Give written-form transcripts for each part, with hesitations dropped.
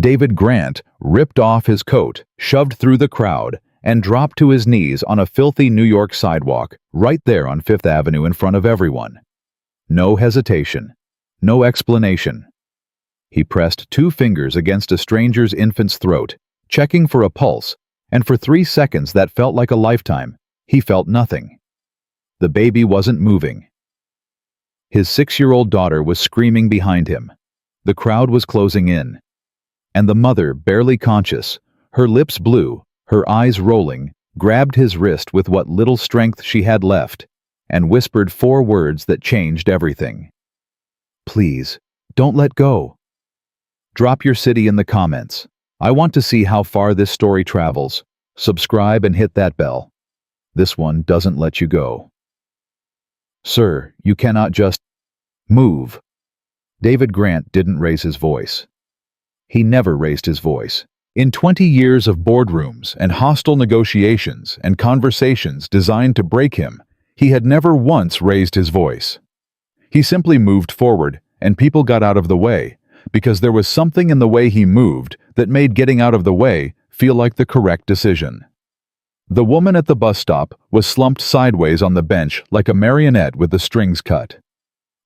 David Grant ripped off his coat, shoved through the crowd, and dropped to his knees on a filthy New York sidewalk, right there on Fifth Avenue in front of everyone. No hesitation. No explanation. He pressed 2 fingers against a stranger's infant's throat, checking for a pulse, and for 3 seconds that felt like a lifetime, he felt nothing. The baby wasn't moving. His 6-year-old daughter was screaming behind him. The crowd was closing in. And the mother, barely conscious, her lips blue, her eyes rolling, grabbed his wrist with what little strength she had left, and whispered 4 words that changed everything. "Please, don't let go." Drop your city in the comments. I want to see how far this story travels. Subscribe and hit that bell. This one doesn't let you go. Sir, you cannot just move. David Grant didn't raise his voice. He never raised his voice. In 20 years of boardrooms and hostile negotiations and conversations designed to break him, he had never once raised his voice. He simply moved forward, and people got out of the way, because there was something in the way he moved that made getting out of the way feel like the correct decision. The woman at the bus stop was slumped sideways on the bench like a marionette with the strings cut.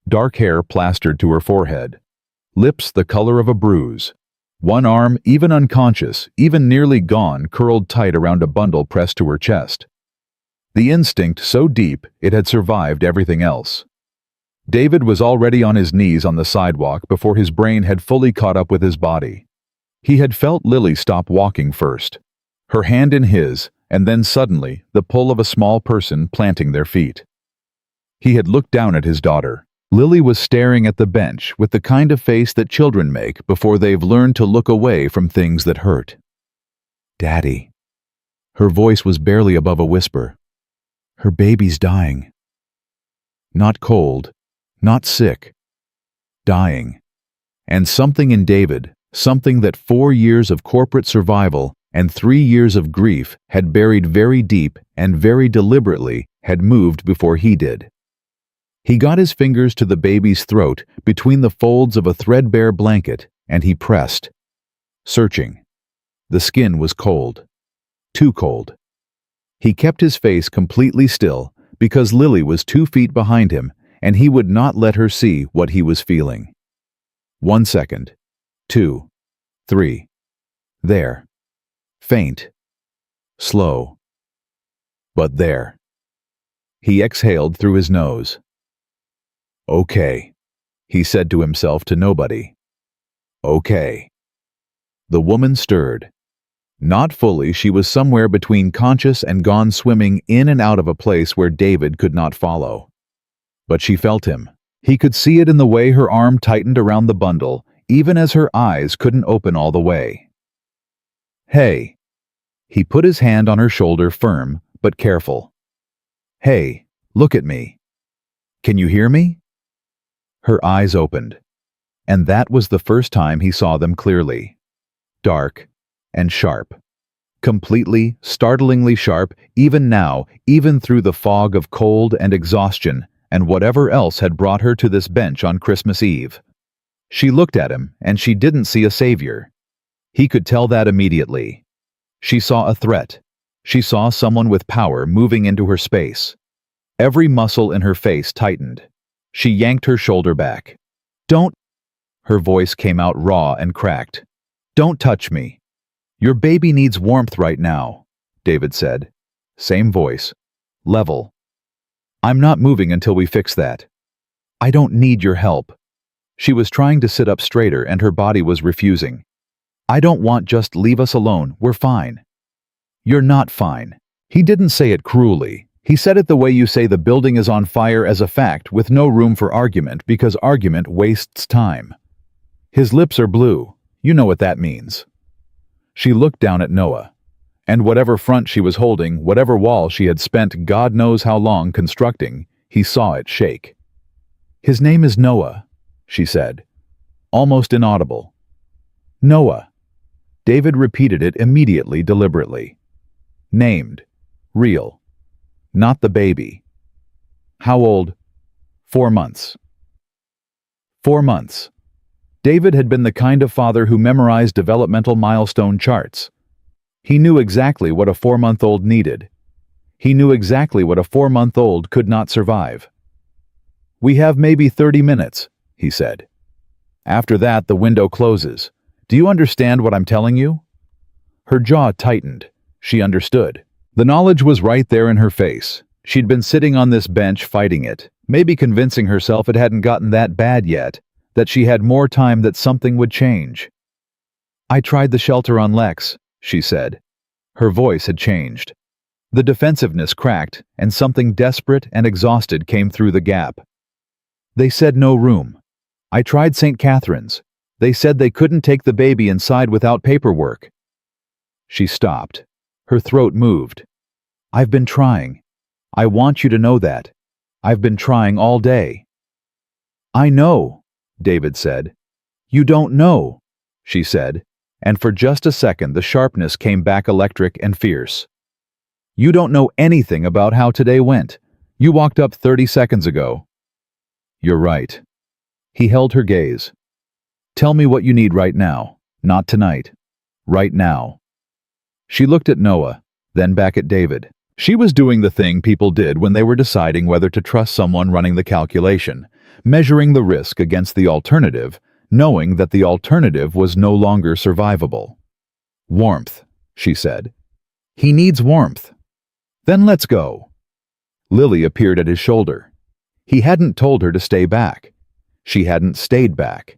Dark hair plastered to her forehead. Lips the color of a bruise. One arm, even unconscious, even nearly gone, curled tight around a bundle pressed to her chest. The instinct so deep it had survived everything else. David was already on his knees on the sidewalk before his brain had fully caught up with his body. He had felt Lily stop walking first, her hand in his, and then suddenly the pull of a small person planting their feet. He had looked down at his daughter. Lily was staring at the bench with the kind of face that children make before they've learned to look away from things that hurt. "Daddy." Her voice was barely above a whisper. "Her baby's dying." Not cold, not sick. Dying. And something in David, something that 4 years of corporate survival and 3 years of grief had buried very deep and very deliberately, had moved before he did. He got his fingers to the baby's throat between the folds of a threadbare blanket, and he pressed. Searching. The skin was cold. Too cold. He kept his face completely still because Lily was 2 feet behind him, and he would not let her see what he was feeling. 1 second. 2. 3. There. Faint. Slow. But there. He exhaled through his nose. "Okay," he said to himself, to nobody. "Okay." The woman stirred. Not fully, she was somewhere between conscious and gone, swimming in and out of a place where David could not follow. But she felt him. He could see it in the way her arm tightened around the bundle, even as her eyes couldn't open all the way. "Hey." He put his hand on her shoulder, firm but careful. "Hey, look at me. Can you hear me?" Her eyes opened, and that was the first time he saw them clearly. Dark and sharp. Completely, startlingly sharp, even now, even through the fog of cold and exhaustion and whatever else had brought her to this bench on Christmas Eve. She looked at him, and she didn't see a savior. He could tell that immediately. She saw a threat. She saw someone with power moving into her space. Every muscle in her face tightened. She yanked her shoulder back. "Don't..." Her voice came out raw and cracked. "Don't touch me. Your baby needs warmth right now," David said. Same voice. Level. "I'm not moving until we fix that. I don't need your help." She was trying to sit up straighter and her body was refusing. "I don't want, just leave us alone, we're fine." "You're not fine." He didn't say it cruelly. He said it the way you say the building is on fire, as a fact, with no room for argument, because argument wastes time. His lips are blue. You know what that means. She looked down at Noah. And whatever front she was holding, whatever wall she had spent God knows how long constructing, he saw it shake. "His name is Noah," she said. Almost inaudible. "Noah." David repeated it immediately, deliberately. Named. Real. Not the baby. "How old?" 4 months. 4 months. David had been the kind of father who memorized developmental milestone charts. He knew exactly what a 4-month-old needed. He knew exactly what a 4-month-old could not survive. "We have maybe 30 minutes," he said. "After that, the window closes. Do you understand what I'm telling you?" Her jaw tightened. She understood. The knowledge was right there in her face. She'd been sitting on this bench fighting it, maybe convincing herself it hadn't gotten that bad yet, that she had more time, that something would change. "I tried the shelter on Lex," she said. Her voice had changed. The defensiveness cracked, and something desperate and exhausted came through the gap. "They said no room. I tried St. Catherine's. They said they couldn't take the baby inside without paperwork." She stopped. Her throat moved. "I've been trying. I want you to know that. I've been trying all day." "I know," David said. "You don't know," she said, and for just a second the sharpness came back, electric and fierce. "You don't know anything about how today went. You walked up 30 seconds ago." "You're right." He held her gaze. "Tell me what you need right now, not tonight. Right now." She looked at Noah, then back at David. She was doing the thing people did when they were deciding whether to trust someone, running the calculation, measuring the risk against the alternative, knowing that the alternative was no longer survivable. "Warmth," she said. "He needs warmth." "Then let's go." Lily appeared at his shoulder. He hadn't told her to stay back. She hadn't stayed back.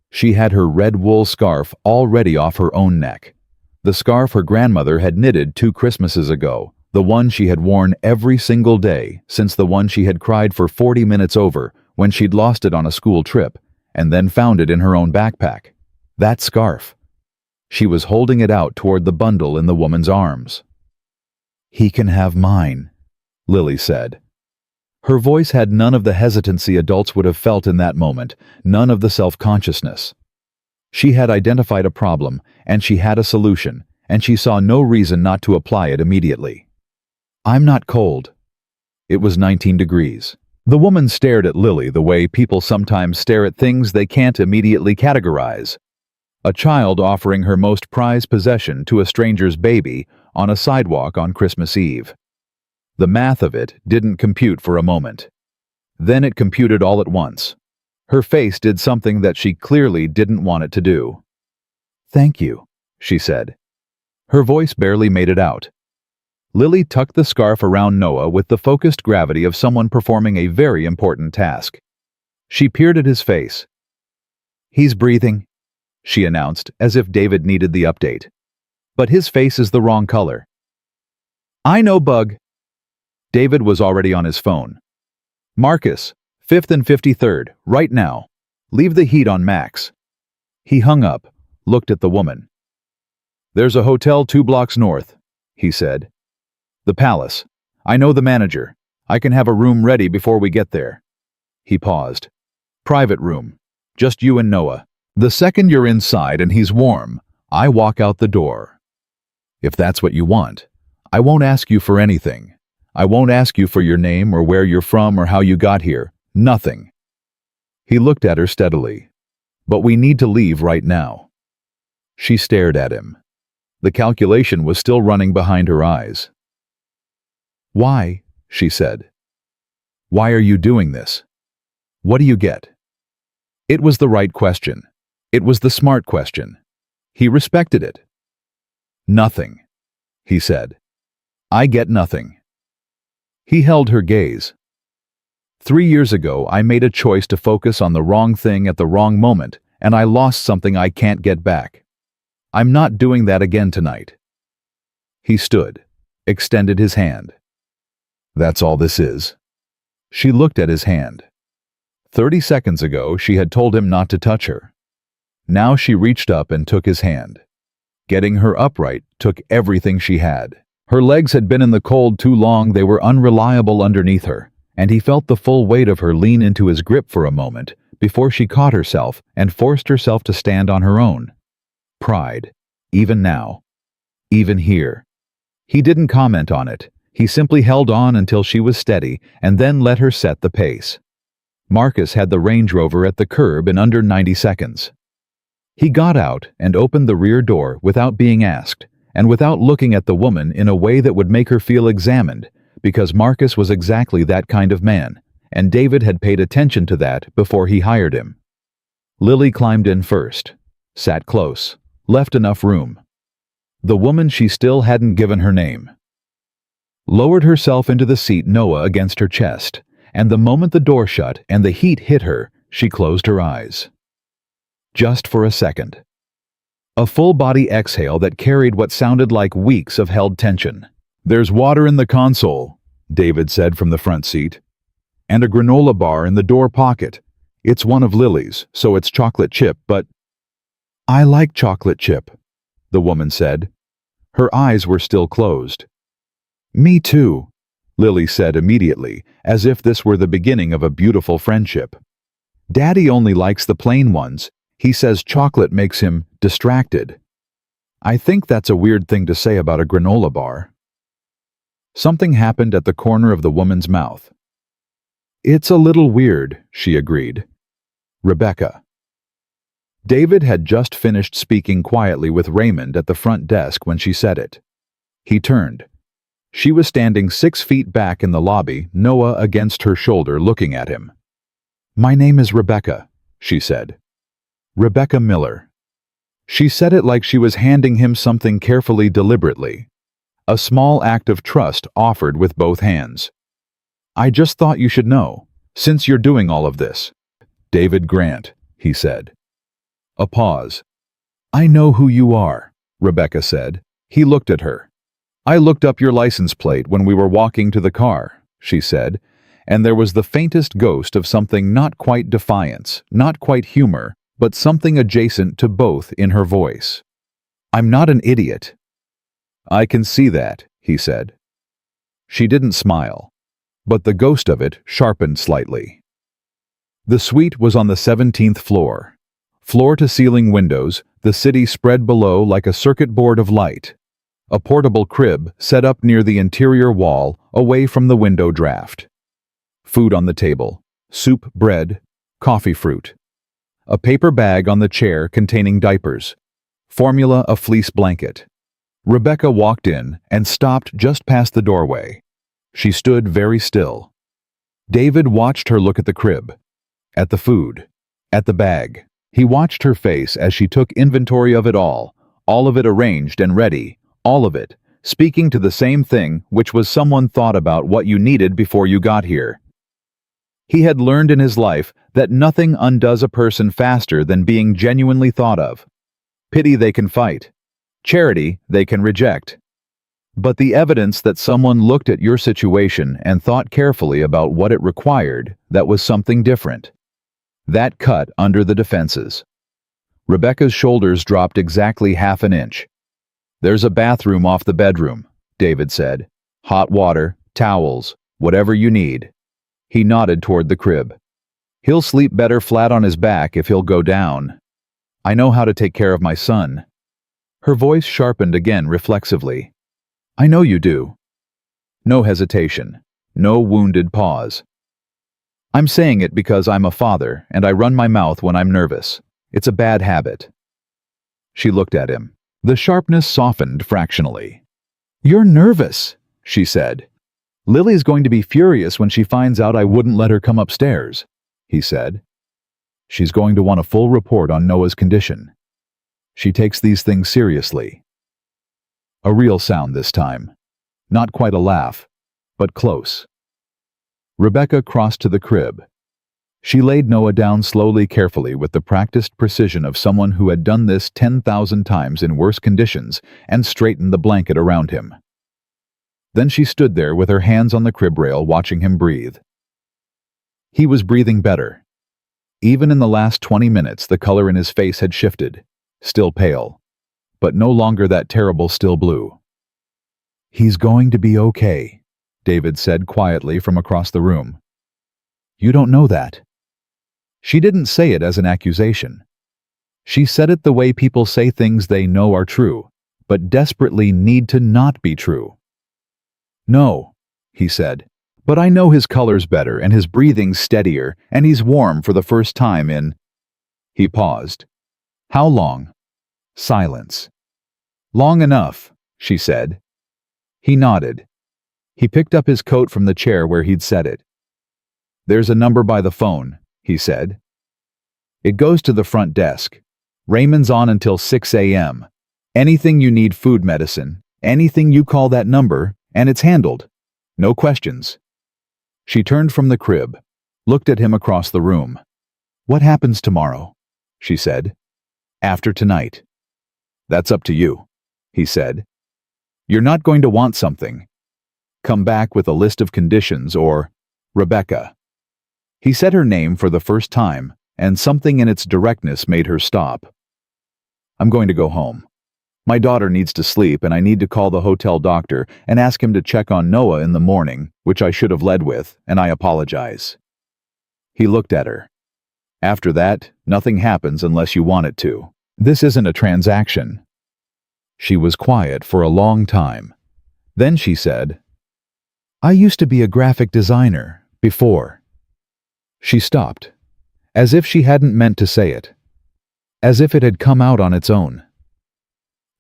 She had her red wool scarf already off her own neck. The scarf her grandmother had knitted 2 Christmases ago, the one she had worn every single day since the one she had cried for 40 minutes over when she'd lost it on a school trip, and then found it in her own backpack. That scarf. She was holding it out toward the bundle in the woman's arms. "He can have mine," Lily said. Her voice had none of the hesitancy adults would have felt in that moment, none of the self-consciousness. She had identified a problem, and she had a solution, and she saw no reason not to apply it immediately. "I'm not cold." It was 19 degrees. The woman stared at Lily the way people sometimes stare at things they can't immediately categorize. A child offering her most prized possession to a stranger's baby on a sidewalk on Christmas Eve. The math of it didn't compute for a moment. Then it computed all at once. Her face did something that she clearly didn't want it to do. "Thank you," she said. Her voice barely made it out. Lily tucked the scarf around Noah with the focused gravity of someone performing a very important task. She peered at his face. "He's breathing," she announced, as if David needed the update. "But his face is the wrong color." "I know, bug." David was already on his phone. "Marcus, 5th and 53rd, right now. Leave the heat on max." He hung up, looked at the woman. "There's a hotel 2 blocks north," he said. "The Palace. I know the manager. I can have a room ready before we get there." He paused. "Private room. Just you and Noah. The second you're inside and he's warm, I walk out the door. If that's what you want, I won't ask you for anything. I won't ask you for your name or where you're from or how you got here. Nothing." He looked at her steadily. "But we need to leave right now." She stared at him. The calculation was still running behind her eyes. "Why?" she said. "Why are you doing this? What do you get?" It was the right question. It was the smart question. He respected it. "Nothing," he said. "I get nothing." He held her gaze. 3 years ago, I made a choice to focus on the wrong thing at the wrong moment, and I lost something I can't get back. I'm not doing that again tonight." He stood, extended his hand. "That's all this is?" She looked at his hand. 30 seconds ago, she had told him not to touch her. Now she reached up and took his hand. Getting her upright took everything she had. Her legs had been in the cold too long, they were unreliable underneath her, and he felt the full weight of her lean into his grip for a moment before she caught herself and forced herself to stand on her own. Pride, even now, even here. He didn't comment on it. He simply held on until she was steady and then let her set the pace. Marcus had the Range Rover at the curb in under 90 seconds. He got out and opened the rear door without being asked, and without looking at the woman in a way that would make her feel examined, because Marcus was exactly that kind of man, and David had paid attention to that before he hired him. Lily climbed in first, sat close, left enough room. The woman she still hadn't given her name. Lowered herself into the seat, Noah against her chest, and the moment the door shut and the heat hit her, she closed her eyes. Just for a second. A full-body exhale that carried what sounded like weeks of held tension. "There's water in the console," David said from the front seat. "And a granola bar in the door pocket. It's one of Lily's, so it's chocolate chip, but—" "I like chocolate chip," the woman said. Her eyes were still closed. "Me too," Lily said immediately, as if this were the beginning of a beautiful friendship. "Daddy only likes the plain ones. He says chocolate makes him distracted." I think that's a weird thing to say about a granola bar. Something happened at the corner of the woman's mouth. "It's a little weird," she agreed. Rebecca. David had just finished speaking quietly with Raymond at the front desk when she said it. He turned. She was standing 6 feet back in the lobby, Noah against her shoulder looking at him. "My name is Rebecca," she said. "Rebecca Miller." She said it like she was handing him something carefully, deliberately. A small act of trust offered with both hands. "I just thought you should know, since you're doing all of this." "David Grant," he said. A pause. "I know who you are," Rebecca said. He looked at her. "I looked up your license plate when we were walking to the car," she said, and there was the faintest ghost of something not quite defiance, not quite humor, but something adjacent to both in her voice. "I'm not an idiot." "I can see that," he said. She didn't smile, but the ghost of it sharpened slightly. The suite was on the 17th floor. Floor-to-ceiling windows, the city spread below like a circuit board of light. A portable crib set up near the interior wall, away from the window draft. Food on the table, soup, bread, coffee fruit. A paper bag on the chair containing diapers. Formula, a fleece blanket. Rebecca walked in and stopped just past the doorway. She stood very still. David watched her look at the crib, at the food, at the bag. He watched her face as she took inventory of it all of it arranged and ready, all of it, speaking to the same thing, which was someone thought about what you needed before you got here. He had learned in his life that nothing undoes a person faster than being genuinely thought of. Pity they can fight. Charity they can reject. But the evidence that someone looked at your situation and thought carefully about what it required, that was something different. That cut under the defenses. Rebecca's shoulders dropped exactly half an inch. "There's a bathroom off the bedroom," David said. "Hot water, towels, whatever you need." He nodded toward the crib. "He'll sleep better flat on his back if he'll go down. I know how to take care of my son." Her voice sharpened again reflexively. "I know you do." No hesitation. No wounded pause. "I'm saying it because I'm a father and I run my mouth when I'm nervous. It's a bad habit." She looked at him. The sharpness softened fractionally. "You're nervous," she said. "Lily's going to be furious when she finds out I wouldn't let her come upstairs," he said. "She's going to want a full report on Noah's condition. She takes these things seriously." A real sound this time. Not quite a laugh, but close. Rebecca crossed to the crib. She laid Noah down slowly, carefully, with the practiced precision of someone who had done this 10,000 times in worse conditions, and straightened the blanket around him. Then she stood there with her hands on the crib rail, watching him breathe. He was breathing better. Even in the last 20 minutes, the color in his face had shifted. Still pale, but no longer that terrible still blue. "He's going to be okay," David said quietly from across the room. "You don't know that." She didn't say it as an accusation. She said it the way people say things they know are true, but desperately need to not be true. "No," he said, "but I know his color's better and his breathing's steadier and he's warm for the first time in—" He paused. How long? Silence. Long enough, she said. He nodded. He picked up his coat from the chair where he'd set it. There's a number by the phone, he said. It goes to the front desk. Raymond's on until 6 a.m. Anything you need, food, medicine, anything, you call that number, and it's handled. No questions. She turned from the crib, looked at him across the room. What happens tomorrow? She said. After tonight. That's up to you, he said. You're not going to want something. Come back with a list of conditions or Rebecca. He said her name for the first time, and something in its directness made her stop. I'm going to go home. My daughter needs to sleep, and I need to call the hotel doctor and ask him to check on Noah in the morning, which I should have led with, and I apologize. He looked at her. After that, nothing happens unless you want it to. This isn't a transaction. She was quiet for a long time. Then she said, I used to be a graphic designer, before. She stopped, as if she hadn't meant to say it, as if it had come out on its own.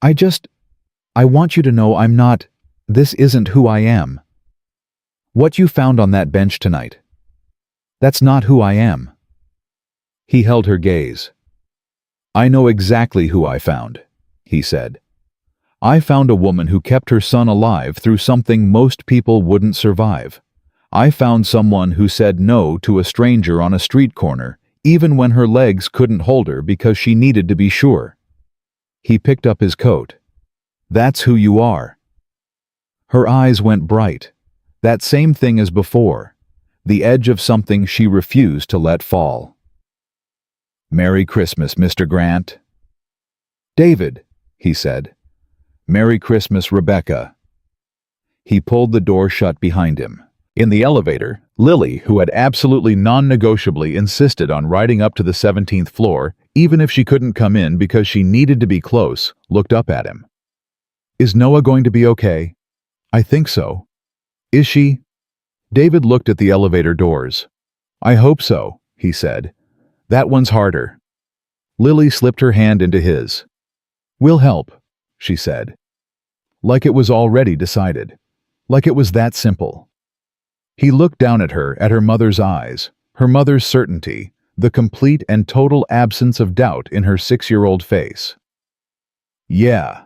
I want you to know this isn't who I am. What you found on that bench tonight, that's not who I am. He held her gaze. I know exactly who I found, he said. I found a woman who kept her son alive through something most people wouldn't survive. I found someone who said no to a stranger on a street corner, even when her legs couldn't hold her because she needed to be sure. He picked up his coat. That's who you are. Her eyes went bright. That same thing as before. The edge of something she refused to let fall. Merry Christmas, Mr. Grant. David, he said. Merry Christmas, Rebecca. He pulled the door shut behind him. In the elevator, Lily, who had absolutely non-negotiably insisted on riding up to the 17th floor, even if she couldn't come in because she needed to be close, looked up at him. Is Noah going to be okay? I think so. Is she? David looked at the elevator doors. I hope so, he said. That one's harder. Lily slipped her hand into his. We'll help, she said. Like it was already decided. Like it was that simple. He looked down at her mother's eyes, her mother's certainty, the complete and total absence of doubt in her 6-year-old face. Yeah,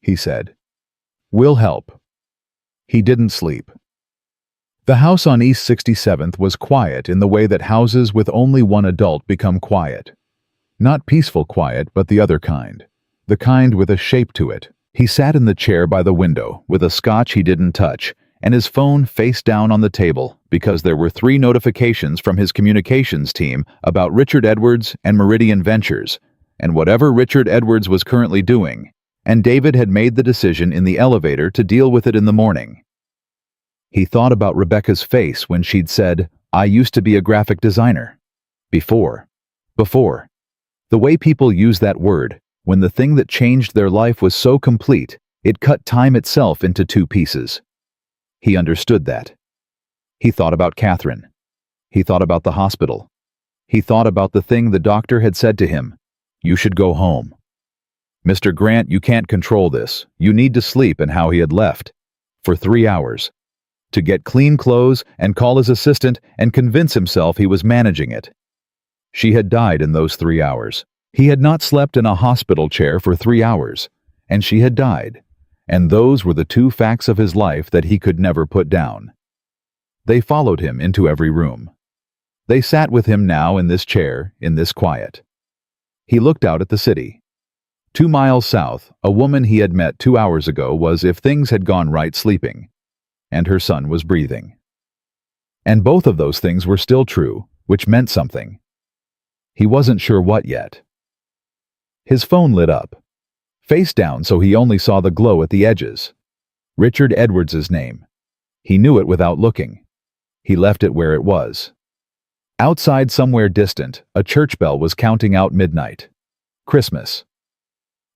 he said. We'll help. He didn't sleep. The house on East 67th was quiet in the way that houses with only one adult become quiet. Not peaceful quiet, but the other kind. The kind with a shape to it. He sat in the chair by the window with a scotch he didn't touch, and his phone face down on the table because there were 3 notifications from his communications team about Richard Edwards and Meridian Ventures, and whatever Richard Edwards was currently doing, and David had made the decision in the elevator to deal with it in the morning. He thought about Rebecca's face when she'd said, I used to be a graphic designer. Before. The way people use that word, when the thing that changed their life was so complete, it cut time itself into 2 pieces. He understood that. He thought about Catherine. He thought about the hospital. He thought about the thing the doctor had said to him. You should go home. Mr. Grant, you can't control this. You need to sleep, and how he had left. For 3 hours. To get clean clothes and call his assistant and convince himself he was managing it. She had died in those 3 hours. He had not slept in a hospital chair for 3 hours, and she had died. And those were the 2 facts of his life that he could never put down. They followed him into every room. They sat with him now in this chair, in this quiet. He looked out at the city. 2 miles south, a woman he had met 2 hours ago was, if things had gone right, sleeping. And her son was breathing. And both of those things were still true, which meant something. He wasn't sure what yet. His phone lit up. Face down so he only saw the glow at the edges. Richard Edwards's name. He knew it without looking. He left it where it was. Outside, somewhere distant, a church bell was counting out midnight. Christmas.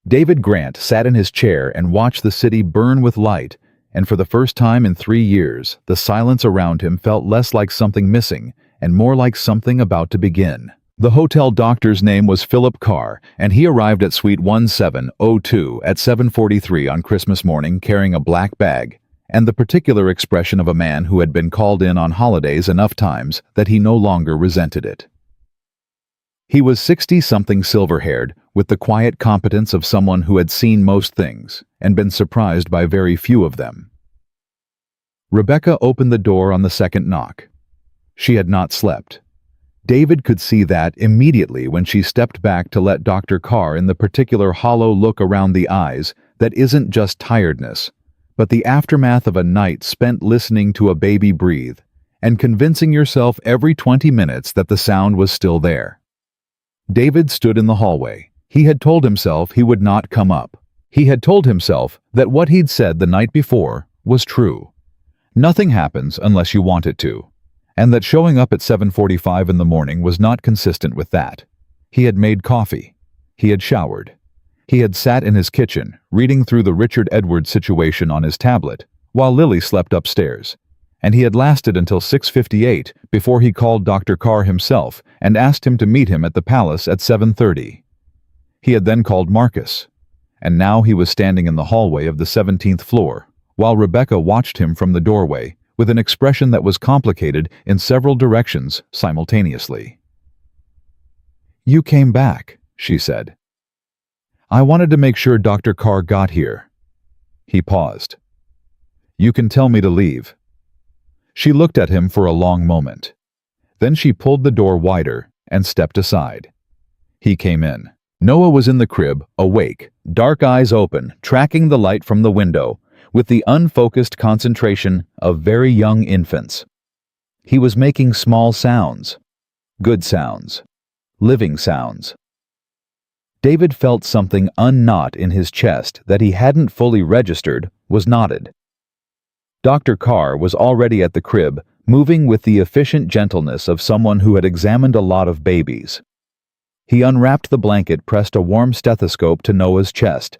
David Grant sat in his chair and watched the city burn with light, and for the first time in 3 years, the silence around him felt less like something missing and more like something about to begin. The hotel doctor's name was Philip Carr, and he arrived at Suite 1702 at 7:43 on Christmas morning carrying a black bag, and the particular expression of a man who had been called in on holidays enough times that he no longer resented it. He was 60-something, silver-haired, with the quiet competence of someone who had seen most things and been surprised by very few of them. Rebecca opened the door on the second knock. She had not slept. David could see that immediately when she stepped back to let Dr. Carr in the particular hollow look around the eyes that isn't just tiredness, but the aftermath of a night spent listening to a baby breathe and convincing yourself every 20 minutes that the sound was still there. David stood in the hallway. He had told himself he would not come up. He had told himself that what he'd said the night before was true. Nothing happens unless you want it to, and that showing up at 7:45 in the morning was not consistent with that. He had made coffee. He had showered. He had sat in his kitchen, reading through the Richard Edwards situation on his tablet, while Lily slept upstairs, and he had lasted until 6:58 before he called Dr. Carr himself and asked him to meet him at the Palace at 7:30. He had then called Marcus, and now he was standing in the hallway of the 17th floor, while Rebecca watched him from the doorway with an expression that was complicated in several directions simultaneously. "You came back," she said. "I wanted to make sure Dr. Carr got here." He paused. "You can tell me to leave." She looked at him for a long moment. Then she pulled the door wider and stepped aside. He came in. Noah was in the crib, awake, dark eyes open, tracking the light from the window, with the unfocused concentration of very young infants. He was making small sounds, good sounds, living sounds. David felt something unknot in his chest that he hadn't fully registered was knotted. Dr. Carr was already at the crib, moving with the efficient gentleness of someone who had examined a lot of babies. He unwrapped the blanket, pressed a warm stethoscope to Noah's chest,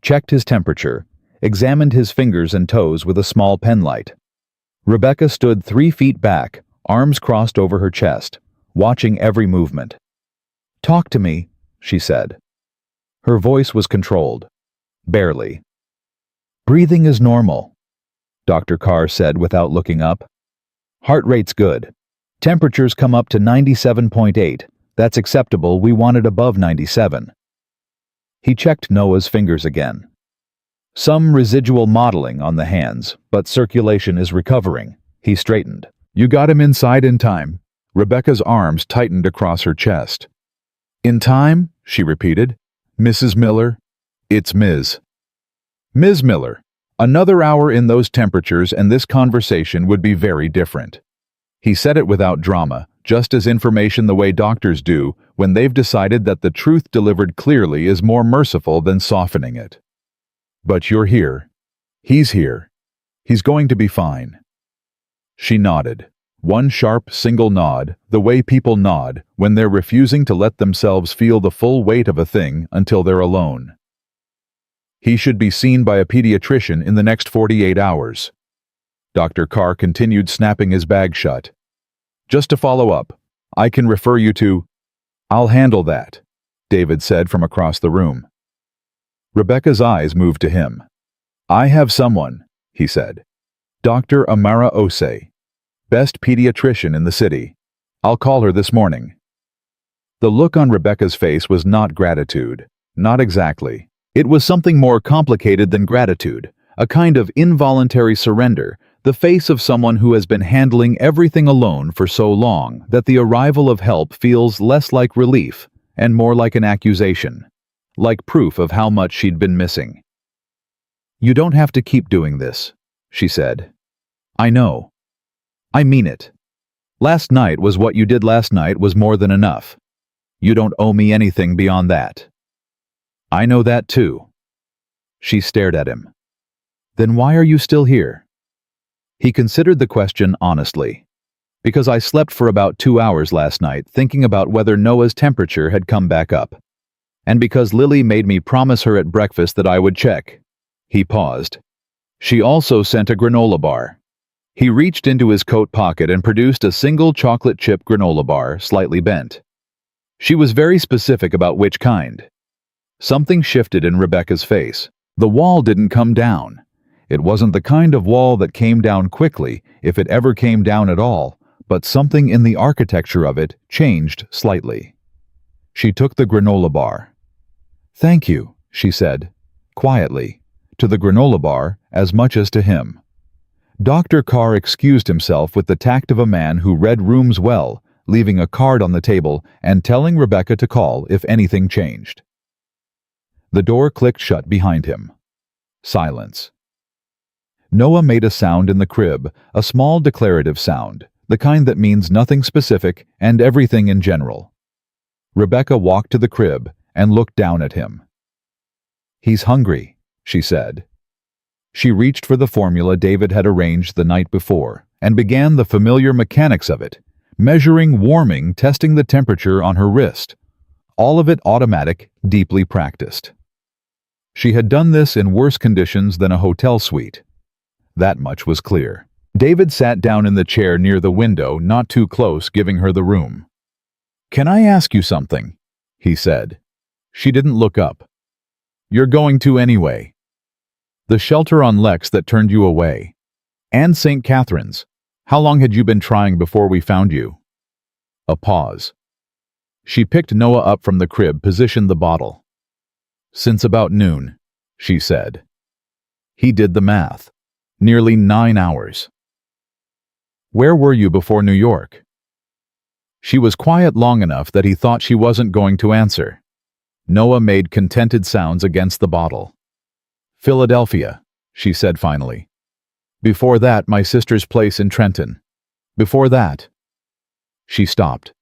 checked his temperature, examined his fingers and toes with a small penlight. Rebecca stood 3 feet back, arms crossed over her chest, watching every movement. "Talk to me," she said. Her voice was controlled. Barely. "Breathing is normal," Dr. Carr said without looking up. "Heart rate's good. Temperatures come up to 97.8. That's acceptable. We want it above 97. He checked Noah's fingers again. Some residual mottling on the hands, but circulation is recovering. He straightened. "You got him inside in time." Rebecca's arms tightened across her chest. "In time?" she repeated. "Mrs. Miller?" "It's Ms. Ms. Miller. Another hour in those temperatures and this conversation would be very different." He said it without drama, just as information the way doctors do when they've decided that the truth delivered clearly is more merciful than softening it. "But you're here. He's here. He's going to be fine." She nodded. One sharp, single nod, the way people nod when they're refusing to let themselves feel the full weight of a thing until they're alone. "He should be seen by a pediatrician in the next 48 hours. Dr. Carr continued, snapping his bag shut. "Just to follow up, I can refer you to—" "I'll handle that," David said from across the room. Rebecca's eyes moved to him. "I have someone," he said. "Dr. Amara Osei. Best pediatrician in the city. I'll call her this morning." The look on Rebecca's face was not gratitude. Not exactly. It was something more complicated than gratitude, a kind of involuntary surrender, the face of someone who has been handling everything alone for so long that the arrival of help feels less like relief and more like an accusation, like proof of how much she'd been missing. "You don't have to keep doing this," she said. "I know. I mean it. Last night was what you did last night was more than enough. You don't owe me anything beyond that." "I know that too." She stared at him. "Then why are you still here?" He considered the question honestly. "Because I slept for about 2 hours last night thinking about whether Noah's temperature had come back up. And because Lily made me promise her at breakfast that I would check." He paused. "She also sent a granola bar." He reached into his coat pocket and produced a single chocolate chip granola bar, slightly bent. She was very specific about which kind. Something shifted in Rebecca's face. The wall didn't come down. It wasn't the kind of wall that came down quickly, if it ever came down at all, but something in the architecture of it changed slightly. She took the granola bar. "Thank you," she said, quietly, to the granola bar as much as to him. Dr. Carr excused himself with the tact of a man who read rooms well, leaving a card on the table and telling Rebecca to call if anything changed. The door clicked shut behind him. Silence. Noah made a sound in the crib, a small declarative sound, the kind that means nothing specific and everything in general. Rebecca walked to the crib and looked down at him. "He's hungry," she said. She reached for the formula David had arranged the night before and began the familiar mechanics of it, measuring warming, testing the temperature on her wrist. All of it automatic, deeply practiced. She had done this in worse conditions than a hotel suite. That much was clear. David sat down in the chair near the window, not too close, giving her the room. "Can I ask you something?" he said. She didn't look up. "You're going to anyway." "The shelter on Lex that turned you away. And St. Catherine's. How long had you been trying before we found you?" A pause. She picked Noah up from the crib, positioned the bottle. "Since about noon," she said. He did the math. Nearly 9 hours. "Where were you before New York?" She was quiet long enough that he thought she wasn't going to answer. Noah made contented sounds against the bottle. "Philadelphia," she said finally. "Before that, my sister's place in Trenton. Before that." She stopped.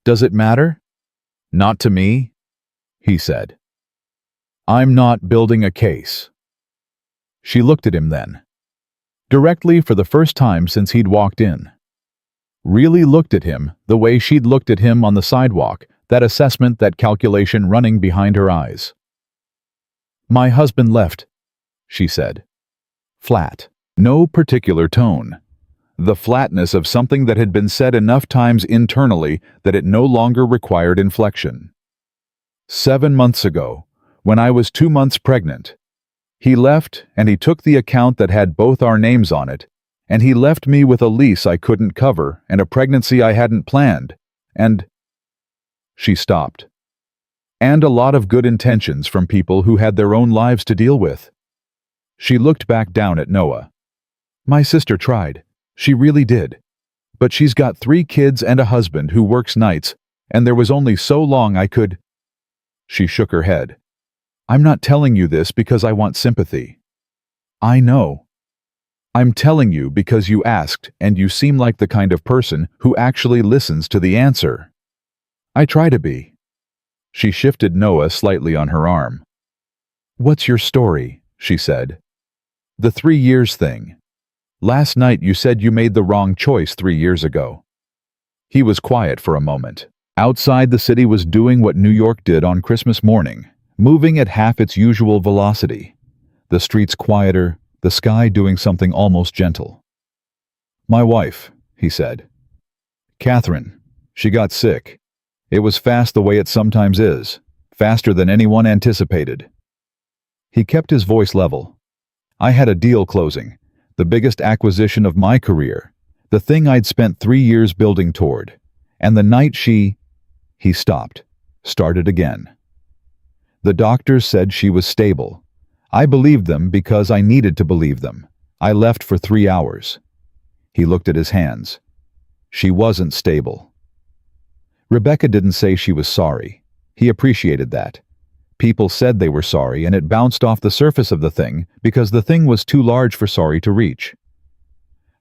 "Does it matter?" "Not to me," he said. "I'm not building a case." She looked at him then. Directly for the first time since he'd walked in. Really looked at him the way she'd looked at him on the sidewalk, that assessment, that calculation running behind her eyes. "My husband left," she said. Flat. No particular tone. The flatness of something that had been said enough times internally that it no longer required inflection. 7 months ago, when I was 2 months pregnant. He left, and he took the account that had both our names on it, and he left me with a lease I couldn't cover and a pregnancy I hadn't planned, and—" She stopped. "And a lot of good intentions from people who had their own lives to deal with." She looked back down at Noah. "My sister tried. She really did. But she's got 3 kids and a husband who works nights, and there was only so long I could—" She shook her head. "I'm not telling you this because I want sympathy. I know. I'm telling you because you asked and you seem like the kind of person who actually listens to the answer. I try to be." She shifted Noah slightly on her arm. "What's your story?" she said. "The 3 years thing. Last night you said you made the wrong choice 3 years ago." He was quiet for a moment. Outside, the city was doing what New York did on Christmas morning, moving at half its usual velocity. The streets quieter, the sky doing something almost gentle. "My wife," he said. "Catherine. She got sick. It was fast the way it sometimes is, faster than anyone anticipated." He kept his voice level. "I had a deal closing, the biggest acquisition of my career, the thing I'd spent 3 years building toward. And the night she—" He stopped, started again. "The doctors said she was stable. I believed them because I needed to believe them. I left for 3 hours." He looked at his hands. "She wasn't stable." Rebecca didn't say she was sorry. He appreciated that. People said they were sorry, and it bounced off the surface of the thing because the thing was too large for sorry to reach.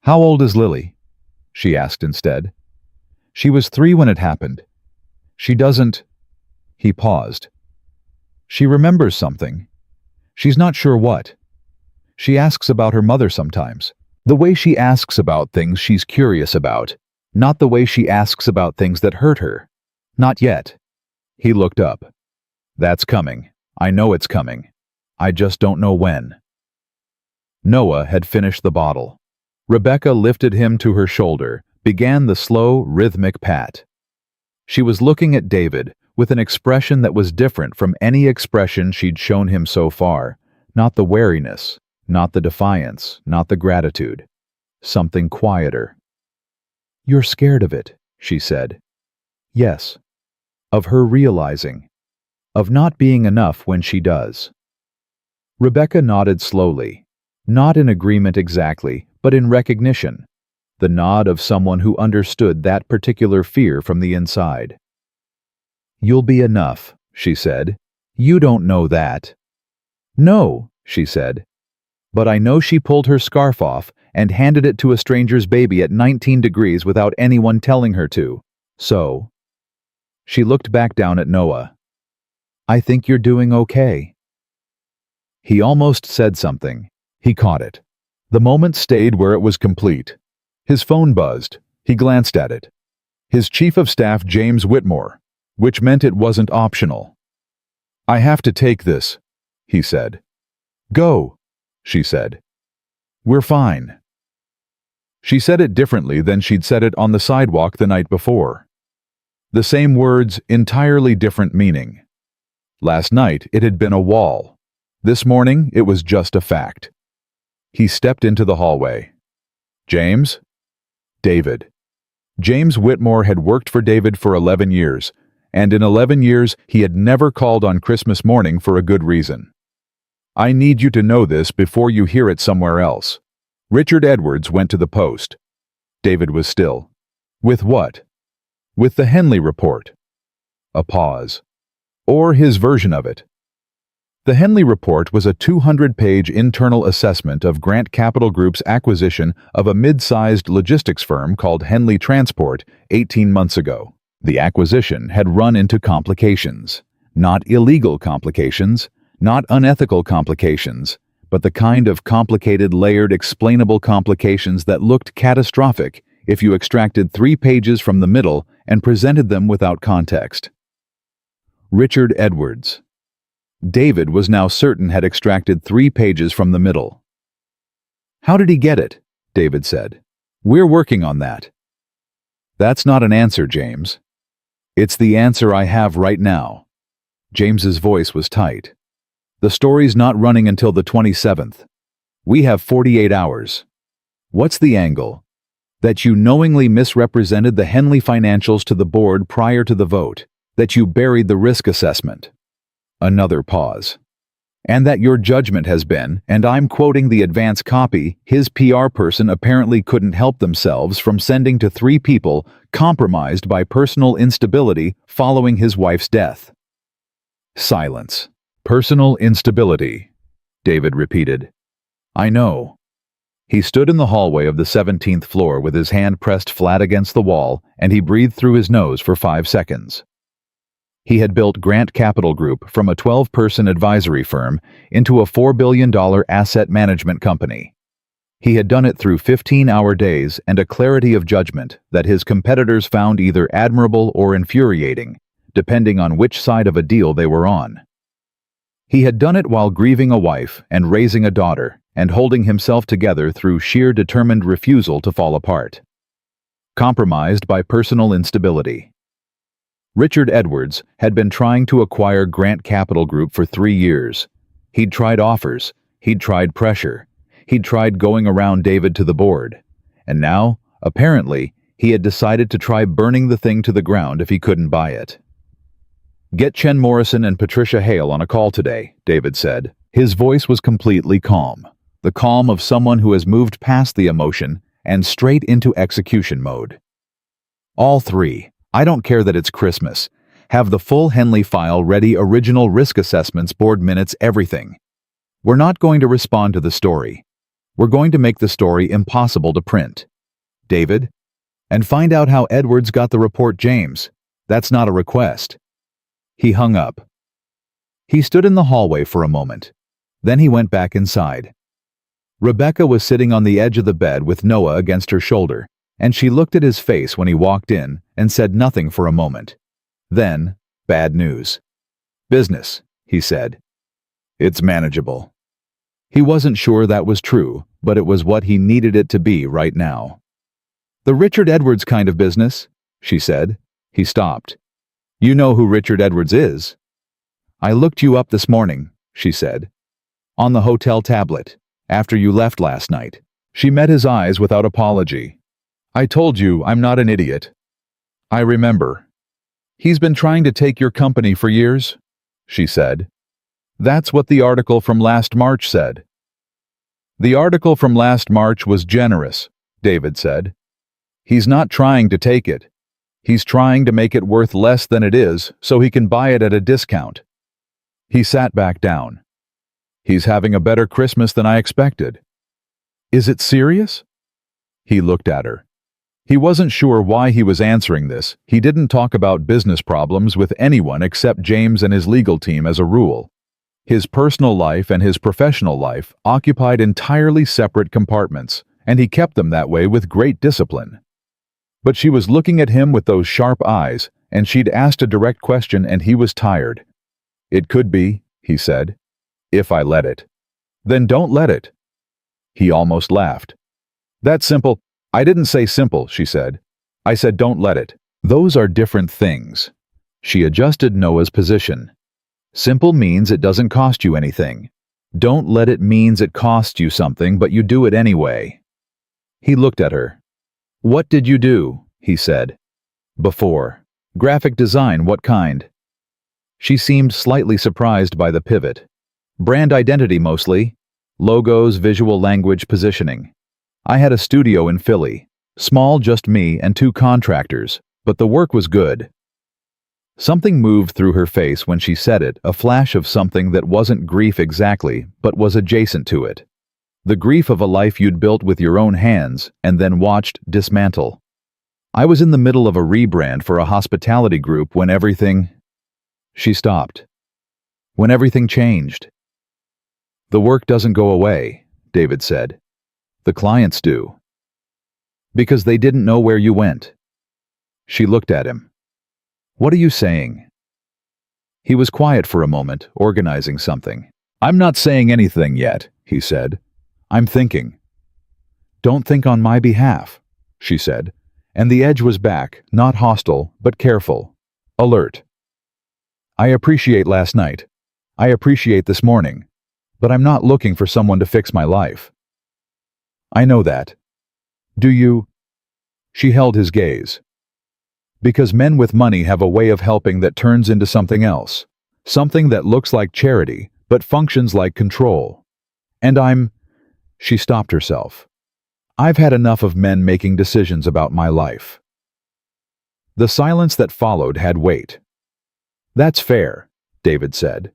"How old is Lily?" she asked instead. "She was 3 when it happened. She doesn't—" He paused. "She remembers something. She's not sure what. She asks about her mother sometimes. The way she asks about things she's curious about, not the way she asks about things that hurt her. Not yet." He looked up. "That's coming. I know it's coming. I just don't know when." Noah had finished the bottle. Rebecca lifted him to her shoulder, began the slow, rhythmic pat. She was looking at David with an expression that was different from any expression she'd shown him so far. Not the wariness, not the defiance, not the gratitude. Something quieter. "You're scared of it," she said. Yes. Of her realizing. Of not being enough when she does. Rebecca nodded slowly. Not in agreement exactly, but in recognition. The nod of someone who understood that particular fear from the inside. "You'll be enough," she said. "You don't know that." "No," she said. "But I know she pulled her scarf off and handed it to a stranger's baby at 19 degrees without anyone telling her to. So." She looked back down at Noah. "I think you're doing okay." He almost said something. He caught it. The moment stayed where it was complete. His phone buzzed. He glanced at it. His Chief of Staff, James Whitmore, which meant it wasn't optional. "I have to take this," he said. "Go," she said. "We're fine." She said it differently than she'd said it on the sidewalk the night before. The same words, entirely different meaning. Last night it had been a wall. This morning it was just a fact. He stepped into the hallway. "James?" "David." James Whitmore had worked for David for 11 years, and in 11 years he had never called on Christmas morning for a good reason. "I need you to know this before you hear it somewhere else." Richard Edwards went to the post. David was still. "With what?" "With the Henley report." A pause. "Or his version of it." The Henley report was a 200-page internal assessment of Grant Capital Group's acquisition of a mid-sized logistics firm called Henley Transport 18 months ago. The acquisition had run into complications. Not illegal complications, not unethical complications, but the kind of complicated, layered, explainable complications that looked catastrophic if you extracted 3 pages from the middle and presented them without context. Richard Edwards. David was now certain had extracted 3 pages from the middle. "How did he get it?" David said. "We're working on that." "That's not an answer, James. It's the answer I have right now." James's voice was tight. "The story's not running until the 27th. We have 48 hours. What's the angle? That you knowingly misrepresented the Henley financials to the board prior to the vote. That you buried the risk assessment." Another pause. "And that your judgment has been, and I'm quoting the advance copy, his PR person apparently couldn't help themselves from sending to 3 people compromised by personal instability following his wife's death." Silence. "Personal instability," David repeated. "I know." He stood in the hallway of the 17th floor with his hand pressed flat against the wall, and he breathed through his nose for 5 seconds. He had built Grant Capital Group from a 12-person advisory firm into a $4 billion asset management company. He had done it through 15-hour days and a clarity of judgment that his competitors found either admirable or infuriating, depending on which side of a deal they were on. He had done it while grieving a wife and raising a daughter and holding himself together through sheer determined refusal to fall apart. Compromised by personal instability. Richard Edwards had been trying to acquire Grant Capital Group for 3 years. He'd tried offers, he'd tried pressure, he'd tried going around David to the board. And now, apparently, he had decided to try burning the thing to the ground if he couldn't buy it. "Get Chen Morrison and Patricia Hale on a call today," David said. His voice was completely calm, the calm of someone who has moved past the emotion and straight into execution mode. "All 3. I don't care that it's Christmas. Have the full Henley file ready, original risk assessments, board minutes, everything. We're not going to respond to the story. We're going to make the story impossible to print. David? And find out how Edwards got the report, James. That's not a request." He hung up. He stood in the hallway for a moment. Then he went back inside. Rebecca was sitting on the edge of the bed with Noah against her shoulder, and she looked at his face when he walked in and said nothing for a moment. Then, bad news. "Business," he said. "It's manageable." He wasn't sure that was true, but it was what he needed it to be right now. "The Richard Edwards kind of business," she said. He stopped. You know who Richard Edwards is? I looked you up this morning, she said. On the hotel tablet, after you left last night. She met his eyes without apology. I told you I'm not an idiot. I remember. He's been trying to take your company for years, she said. That's what the article from last March said. The article from last March was generous, David said. He's not trying to take it. He's trying to make it worth less than it is so he can buy it at a discount. He sat back down. He's having a better Christmas than I expected. Is it serious? He looked at her. He wasn't sure why he was answering this. He didn't talk about business problems with anyone except James and his legal team as a rule. His personal life and his professional life occupied entirely separate compartments, and he kept them that way with great discipline. But she was looking at him with those sharp eyes, and she'd asked a direct question and he was tired. It could be, he said, if I let it. Then don't let it. He almost laughed. That's simple. I didn't say simple, she said. I said don't let it. Those are different things. She adjusted Noah's position. Simple means it doesn't cost you anything. Don't let it means it costs you something, but you do it anyway. He looked at her. What did you do? He said. Before. Graphic design, what kind? She seemed slightly surprised by the pivot. Brand identity mostly. Logos, visual language, positioning. I had a studio in Philly. Small, just me and 2 contractors, but the work was good. Something moved through her face when she said it, a flash of something that wasn't grief exactly, but was adjacent to it. The grief of a life you'd built with your own hands and then watched dismantle. I was in the middle of a rebrand for a hospitality group when everything... She stopped. When everything changed. The work doesn't go away, David said. The clients do. Because they didn't know where you went. She looked at him. What are you saying? He was quiet for a moment, organizing something. I'm not saying anything yet, he said. I'm thinking. Don't think on my behalf, she said, and the edge was back, not hostile, but careful, alert. I appreciate last night. I appreciate this morning. But I'm not looking for someone to fix my life. I know that. Do you? She held his gaze. Because men with money have a way of helping that turns into something else. Something that looks like charity, but functions like control. And She stopped herself. I've had enough of men making decisions about my life. The silence that followed had weight. That's fair, David said.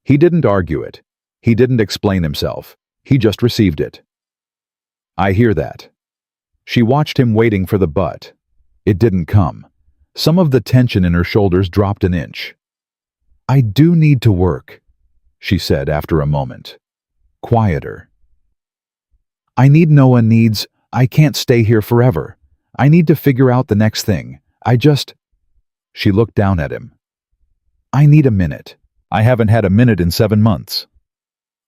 He didn't argue it. He didn't explain himself. He just received it. I hear that. She watched him waiting for the but. It didn't come. Some of the tension in her shoulders dropped an inch. I do need to work, she said after a moment. Quieter. I can't stay here forever. I need to figure out the next thing. She looked down at him. I need a minute. I haven't had a minute in 7 months.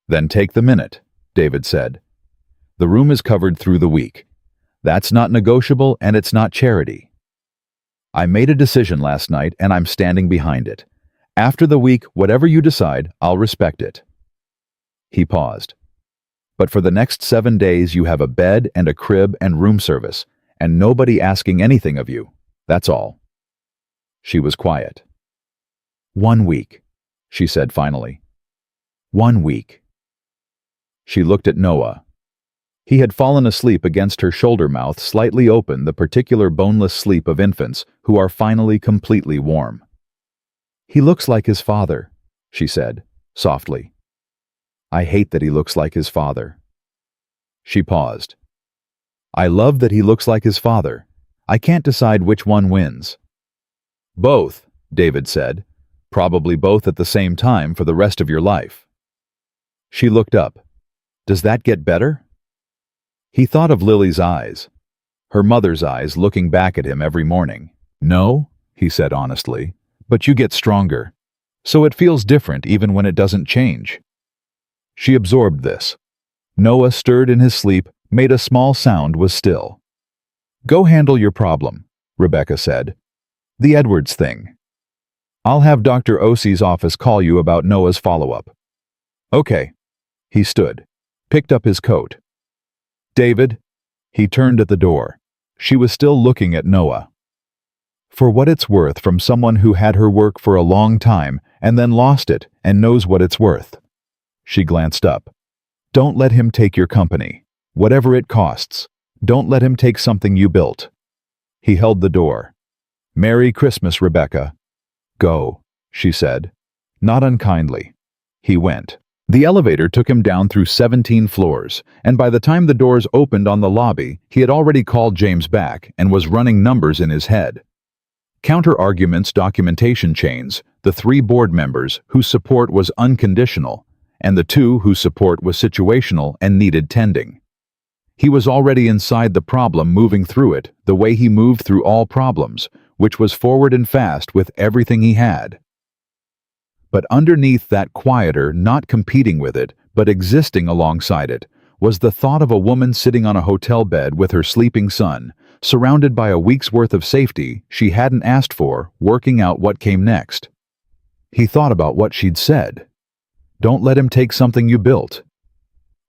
Then take the minute, David said. The room is covered through the week. That's not negotiable and it's not charity. I made a decision last night and I'm standing behind it. After the week, whatever you decide, I'll respect it. He paused. But for the next 7 days you have a bed and a crib and room service, and nobody asking anything of you. That's all. She was quiet. 1 week, she said finally. 1 week. She looked at Noah. He had fallen asleep against her shoulder mouth, slightly open, the particular boneless sleep of infants who are finally completely warm. He looks like his father, she said, softly. I hate that he looks like his father. She paused. I love that he looks like his father. I can't decide which one wins. Both, David said. Probably both at the same time for the rest of your life. She looked up. Does that get better? He thought of Lily's eyes, her mother's eyes looking back at him every morning. No, he said honestly, but you get stronger. So it feels different even when it doesn't change. She absorbed this. Noah stirred in his sleep, made a small sound, was still. Go handle your problem, Rebecca said. The Edwards thing. I'll have Dr. Osie's office call you about Noah's follow-up. Okay. He stood, picked up his coat. David? He turned at the door. She was still looking at Noah. For what it's worth, from someone who had her work for a long time and then lost it and knows what it's worth. She glanced up. Don't let him take your company, whatever it costs. Don't let him take something you built. He held the door. Merry Christmas, Rebecca. Go, she said, not unkindly. He went. The elevator took him down through 17 floors, and by the time the doors opened on the lobby, he had already called James back and was running numbers in his head. Counter-arguments, documentation chains, the 3 board members whose support was unconditional, and the 2 whose support was situational and needed tending. He was already inside the problem, moving through it the way he moved through all problems, which was forward and fast with everything he had. But underneath that quieter, not competing with it, but existing alongside it, was the thought of a woman sitting on a hotel bed with her sleeping son, surrounded by a week's worth of safety she hadn't asked for, working out what came next. He thought about what she'd said. Don't let him take something you built.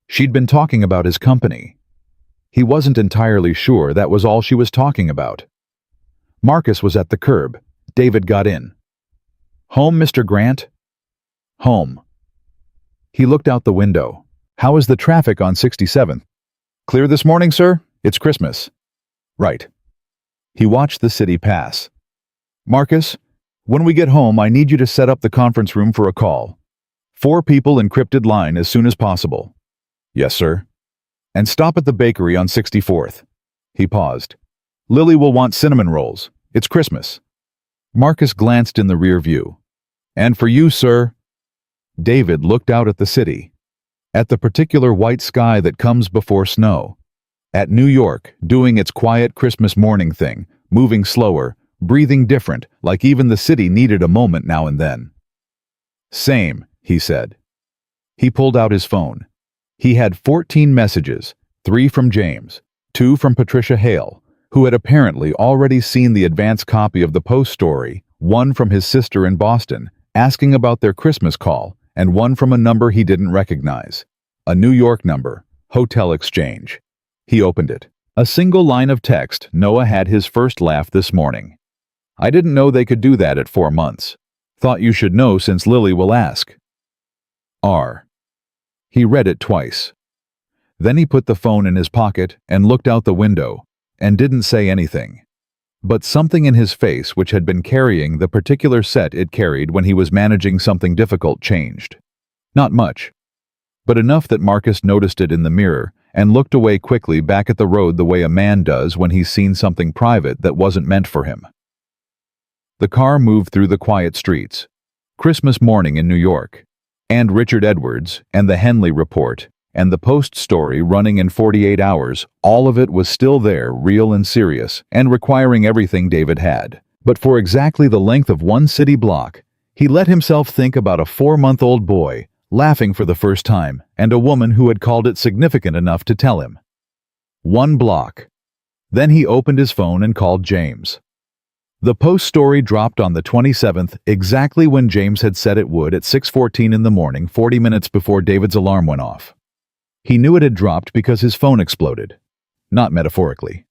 She'd been talking about his company. He wasn't entirely sure that was all she was talking about. Marcus was at the curb. David got in. Home, Mr. Grant? Home. He looked out the window. How is the traffic on 67th? Clear this morning, sir? It's Christmas. Right. He watched the city pass. Marcus, when we get home, I need you to set up the conference room for a call. 4 people encrypted line as soon as possible. Yes, sir. And stop at the bakery on 64th. He paused. Lily will want cinnamon rolls. It's Christmas. Marcus glanced in the rear view. And for you, sir. David looked out at the city. At the particular white sky that comes before snow. At New York, doing its quiet Christmas morning thing, moving slower, breathing different, like even the city needed a moment now and then. Same, he said. He pulled out his phone. He had 14 messages, 3 from James, 2 from Patricia Hale, who had apparently already seen the advance copy of the Post story, 1 from his sister in Boston, asking about their Christmas call, and 1 from a number he didn't recognize. A New York number, Hotel Exchange. He opened it. A single line of text. Noah had his first laugh this morning. I didn't know they could do that at 4 months. Thought you should know since Lily will ask. R. He read it twice. Then he put the phone in his pocket and looked out the window, and didn't say anything. But something in his face, which had been carrying the particular set it carried when he was managing something difficult, changed. Not much, but enough that Marcus noticed it in the mirror and looked away quickly back at the road the way a man does when he's seen something private that wasn't meant for him. The car moved through the quiet streets. Christmas morning in New York. And Richard Edwards, and the Henley report, and the Post story running in 48 hours, all of it was still there, real and serious, and requiring everything David had. But for exactly the length of 1 city block, he let himself think about a 4-month-old boy, laughing for the first time, and a woman who had called it significant enough to tell him. 1 block. Then he opened his phone and called James. The Post story dropped on the 27th, exactly when James had said it would, at 6:14 in the morning, 40 minutes before David's alarm went off. He knew it had dropped because his phone exploded. Not metaphorically.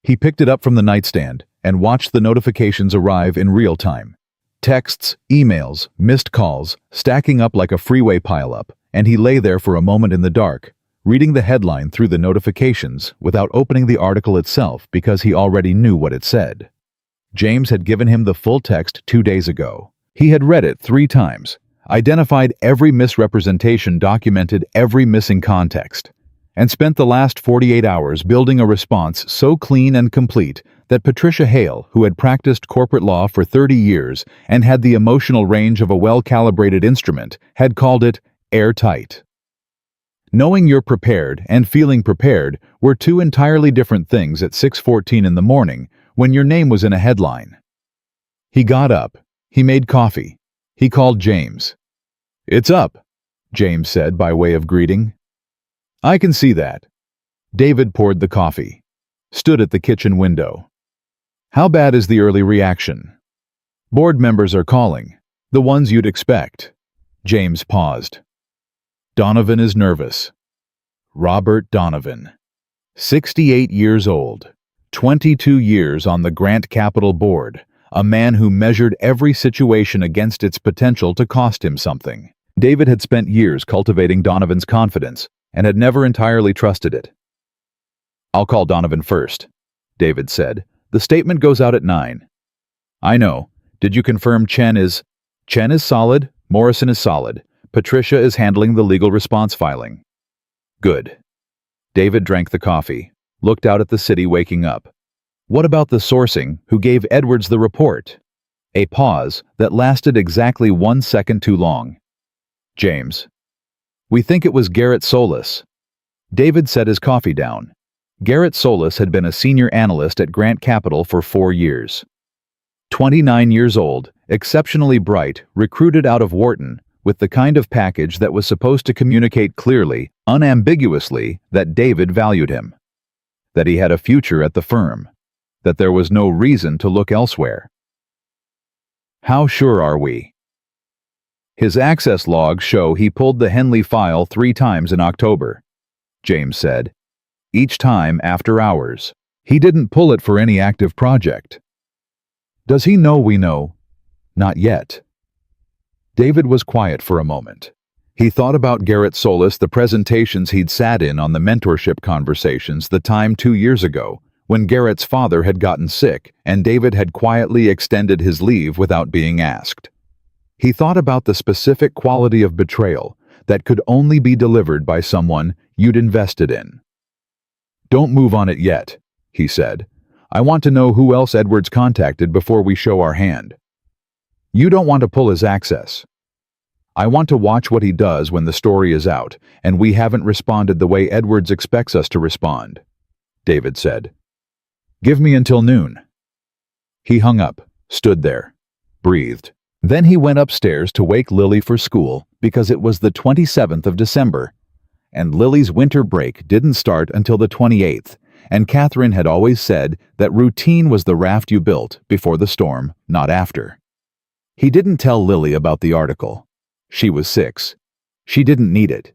He picked it up from the nightstand and watched the notifications arrive in real time. Texts, emails, missed calls, stacking up like a freeway pileup, and he lay there for a moment in the dark, reading the headline through the notifications without opening the article itself because he already knew what it said. James had given him the full text 2 days ago. He had read it 3 times, identified every misrepresentation, documented every missing context, and spent the last 48 hours building a response so clean and complete that Patricia Hale, who had practiced corporate law for 30 years and had the emotional range of a well-calibrated instrument, had called it airtight. Knowing you're prepared and feeling prepared were 2 entirely different things at 6:14 in the morning when your name was in a headline. He got up. He made coffee. He called James. "It's up," James said by way of greeting. "I can see that." David poured the coffee, stood at the kitchen window. How bad is the early reaction? Board members are calling. The ones you'd expect. James paused. Donovan is nervous. Robert Donovan. 68 years old. 22 years on the Grant Capital Board. A man who measured every situation against its potential to cost him something. David had spent years cultivating Donovan's confidence and had never entirely trusted it. "I'll call Donovan first," David said. "The statement goes out at 9. "I know. Did you confirm Chen is solid, Morrison is solid. Patricia is handling the legal response filing." "Good." David drank the coffee, looked out at the city waking up. "What about the sourcing who gave Edwards the report?" A pause that lasted exactly 1 second too long. "James. We think it was Garrett Solis." David set his coffee down. Garrett Solis had been a senior analyst at Grant Capital for 4 years. 29 years old, exceptionally bright, recruited out of Wharton, with the kind of package that was supposed to communicate clearly, unambiguously, that David valued him. That he had a future at the firm. That there was no reason to look elsewhere. "How sure are we?" "His access logs show he pulled the Henley file 3 times in October," James said. "Each time after hours. He didn't pull it for any active project." "Does he know we know?" "Not yet." David was quiet for a moment. He thought about Garrett Solis, the presentations he'd sat in on the mentorship conversations, the time 2 years ago, when Garrett's father had gotten sick and David had quietly extended his leave without being asked. He thought about the specific quality of betrayal that could only be delivered by someone you'd invested in. "Don't move on it yet," he said. "I want to know who else Edwards contacted before we show our hand." "You don't want to pull his access." "I want to watch what he does when the story is out, and we haven't responded the way Edwards expects us to respond," David said. "Give me until noon." He hung up, stood there, breathed. Then he went upstairs to wake Lily for school because it was the 27th of December, and Lily's winter break didn't start until the 28th, and Catherine had always said that routine was the raft you built before the storm, not after. He didn't tell Lily about the article. She was 6. She didn't need it.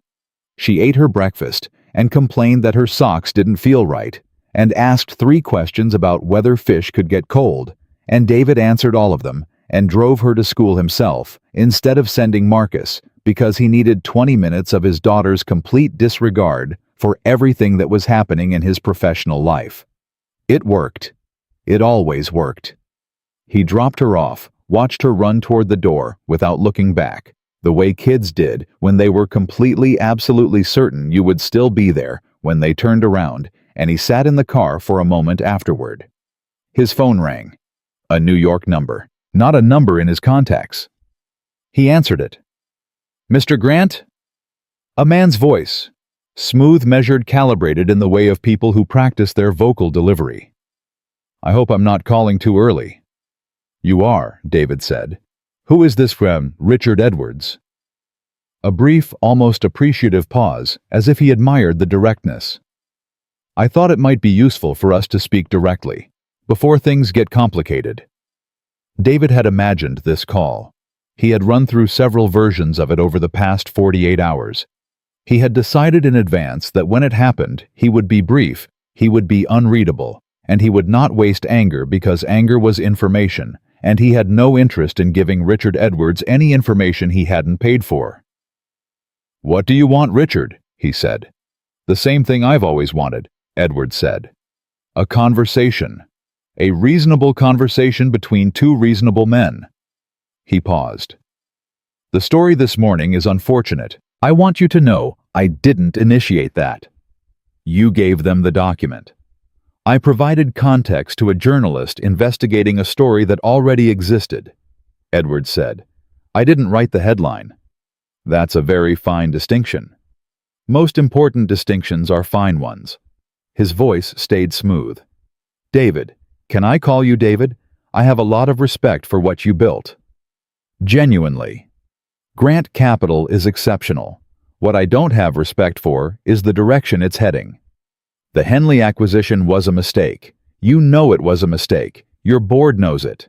She ate her breakfast and complained that her socks didn't feel right, and asked 3 questions about whether fish could get cold, and David answered all of them and drove her to school himself instead of sending Marcus because he needed 20 minutes of his daughter's complete disregard for everything that was happening in his professional life. It worked. It always worked. He dropped her off, watched her run toward the door without looking back, the way kids did when they were completely, absolutely certain you would still be there when they turned around, and he sat in the car for a moment afterward. His phone rang. A New York number, not a number in his contacts. He answered it. "Mr. Grant?" A man's voice, smooth, measured, calibrated in the way of people who practice their vocal delivery. "I hope I'm not calling too early." "You are," David said. "Who is this from, Richard Edwards?" A brief, almost appreciative pause, as if he admired the directness. "I thought it might be useful for us to speak directly, before things get complicated." David had imagined this call. He had run through several versions of it over the past 48 hours. He had decided in advance that when it happened, he would be brief, he would be unreadable, and he would not waste anger because anger was information, and he had no interest in giving Richard Edwards any information he hadn't paid for. "What do you want, Richard?" he said. "The same thing I've always wanted," Edwards said. "A conversation. A reasonable conversation between 2 reasonable men." He paused. "The story this morning is unfortunate. I want you to know I didn't initiate that. You gave them the document. I provided context to a journalist investigating a story that already existed," Edwards said. "I didn't write the headline." "That's a very fine distinction." "Most important distinctions are fine ones." His voice stayed smooth. "David, can I call you David? I have a lot of respect for what you built." "Genuinely. Grant Capital is exceptional. What I don't have respect for is the direction it's heading. The Henley acquisition was a mistake. You know it was a mistake. Your board knows it.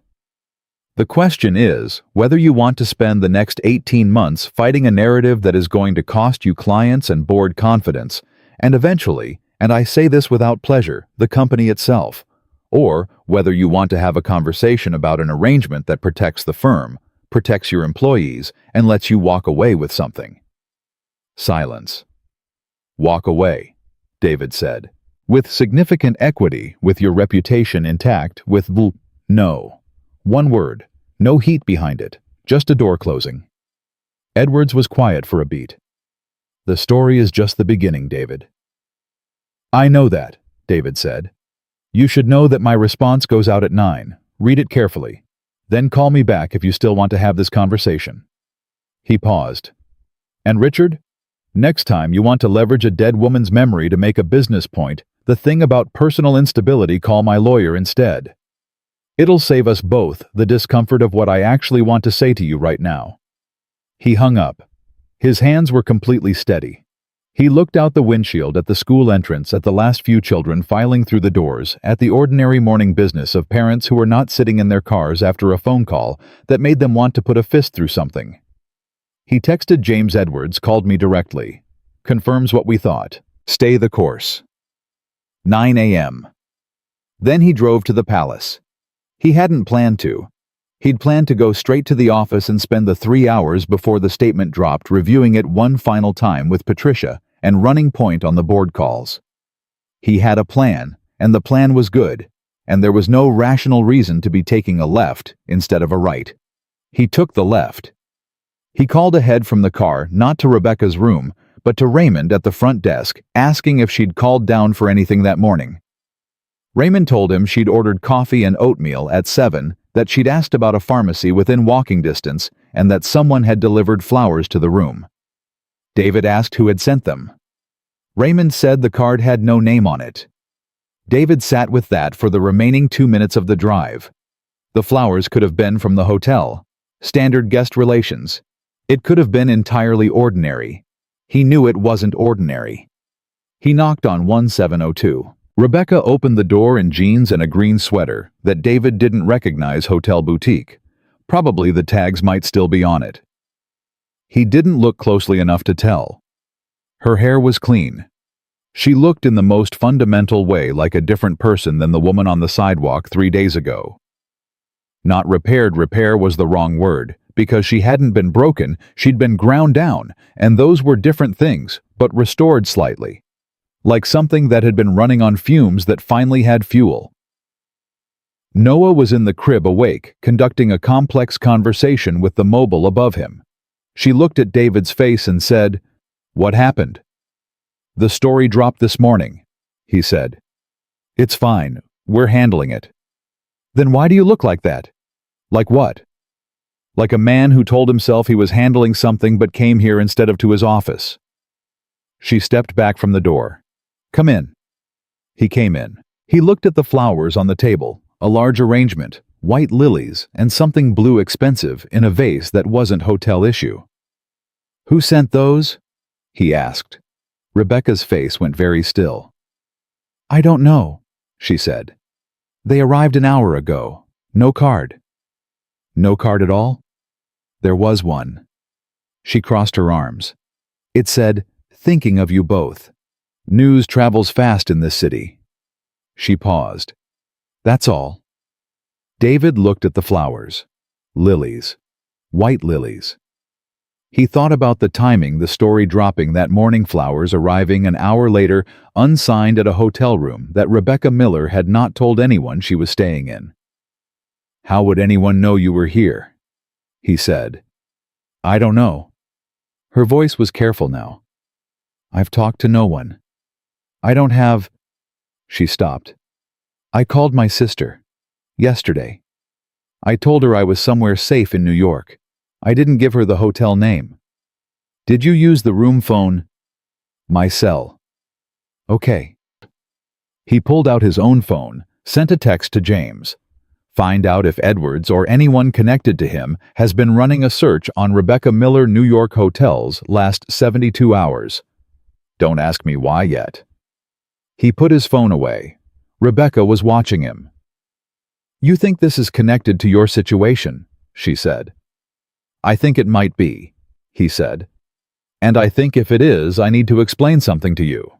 The question is whether you want to spend the next 18 months fighting a narrative that is going to cost you clients and board confidence, and eventually, and I say this without pleasure, the company itself, or whether you want to have a conversation about an arrangement that protects the firm, protects your employees, and lets you walk away with something. Silence. Walk away, David said. With significant equity, with your reputation intact, with no. One word, no heat behind it, just a door closing. Edwards was quiet for a beat. The story is just the beginning, David. I know that, David said. You should know that my response goes out at 9. Read it carefully. Then call me back if you still want to have this conversation. He paused. And Richard? Next time you want to leverage a dead woman's memory to make a business point, the thing about personal instability, call my lawyer instead. It'll save us both the discomfort of what I actually want to say to you right now. He hung up. His hands were completely steady. He looked out the windshield at the school entrance, at the last few children filing through the doors, at the ordinary morning business of parents who were not sitting in their cars after a phone call that made them want to put a fist through something. He texted James Edwards, called me directly. Confirms what we thought. Stay the course. 9 a.m. Then he drove to the palace. He hadn't planned to. He'd planned to go straight to the office and spend the 3 hours before the statement dropped reviewing it one final time with Patricia and running point on the board calls. He had a plan, and the plan was good, and there was no rational reason to be taking a left instead of a right. He took the left. He called ahead from the car, not to Rebecca's room, but to Raymond at the front desk, asking if she'd called down for anything that morning. Raymond told him she'd ordered coffee and oatmeal at 7, that she'd asked about a pharmacy within walking distance, and that someone had delivered flowers to the room. David asked who had sent them. Raymond said the card had no name on it. David sat with that for the remaining 2 minutes of the drive. The flowers could have been from the hotel. Standard guest relations. It could have been entirely ordinary. He knew it wasn't ordinary. He knocked on 1702. Rebecca opened the door in jeans and a green sweater that David didn't recognize hotel boutique. Probably the tags might still be on it. He didn't look closely enough to tell. Her hair was clean. She looked in the most fundamental way like a different person than the woman on the sidewalk 3 days ago. Not repaired, repair was the wrong word, because she hadn't been broken, she'd been ground down, and those were different things, but restored slightly. Like something that had been running on fumes that finally had fuel. Noah was in the crib awake, conducting a complex conversation with the mobile above him. She looked at David's face and said, "What happened?" "The story dropped this morning," he said. "It's fine, we're handling it." "Then why do you look like that?" "Like what?" "Like a man who told himself he was handling something but came here instead of to his office." She stepped back from the door. "Come in." He came in. He looked at the flowers on the table, a large arrangement, white lilies, and something blue expensive in a vase that wasn't hotel issue. "Who sent those?" he asked. Rebecca's face went very still. "I don't know," she said. "They arrived an hour ago. No card." "No card at all?" "There was one." She crossed her arms. It said, "Thinking of you both. News travels fast in this city." She paused. "That's all." David looked at the flowers. Lilies. White lilies. He thought about the timing, the story dropping that morning, flowers arriving an hour later, unsigned at a hotel room that Rebecca Miller had not told anyone she was staying in. "How would anyone know you were here?" he said. "I don't know." Her voice was careful now. "I've talked to no one. I don't have—" She stopped. "I called my sister. Yesterday. I told her I was somewhere safe in New York. I didn't give her the hotel name." "Did you use the room phone?" "My cell." "Okay." He pulled out his own phone, sent a text to James. "Find out if Edwards or anyone connected to him has been running a search on Rebecca Miller New York hotels last 72 hours. Don't ask me why yet." He put his phone away. Rebecca was watching him. You think this is connected to your situation, she said. I think it might be, he said. And I think if it is, I need to explain something to you.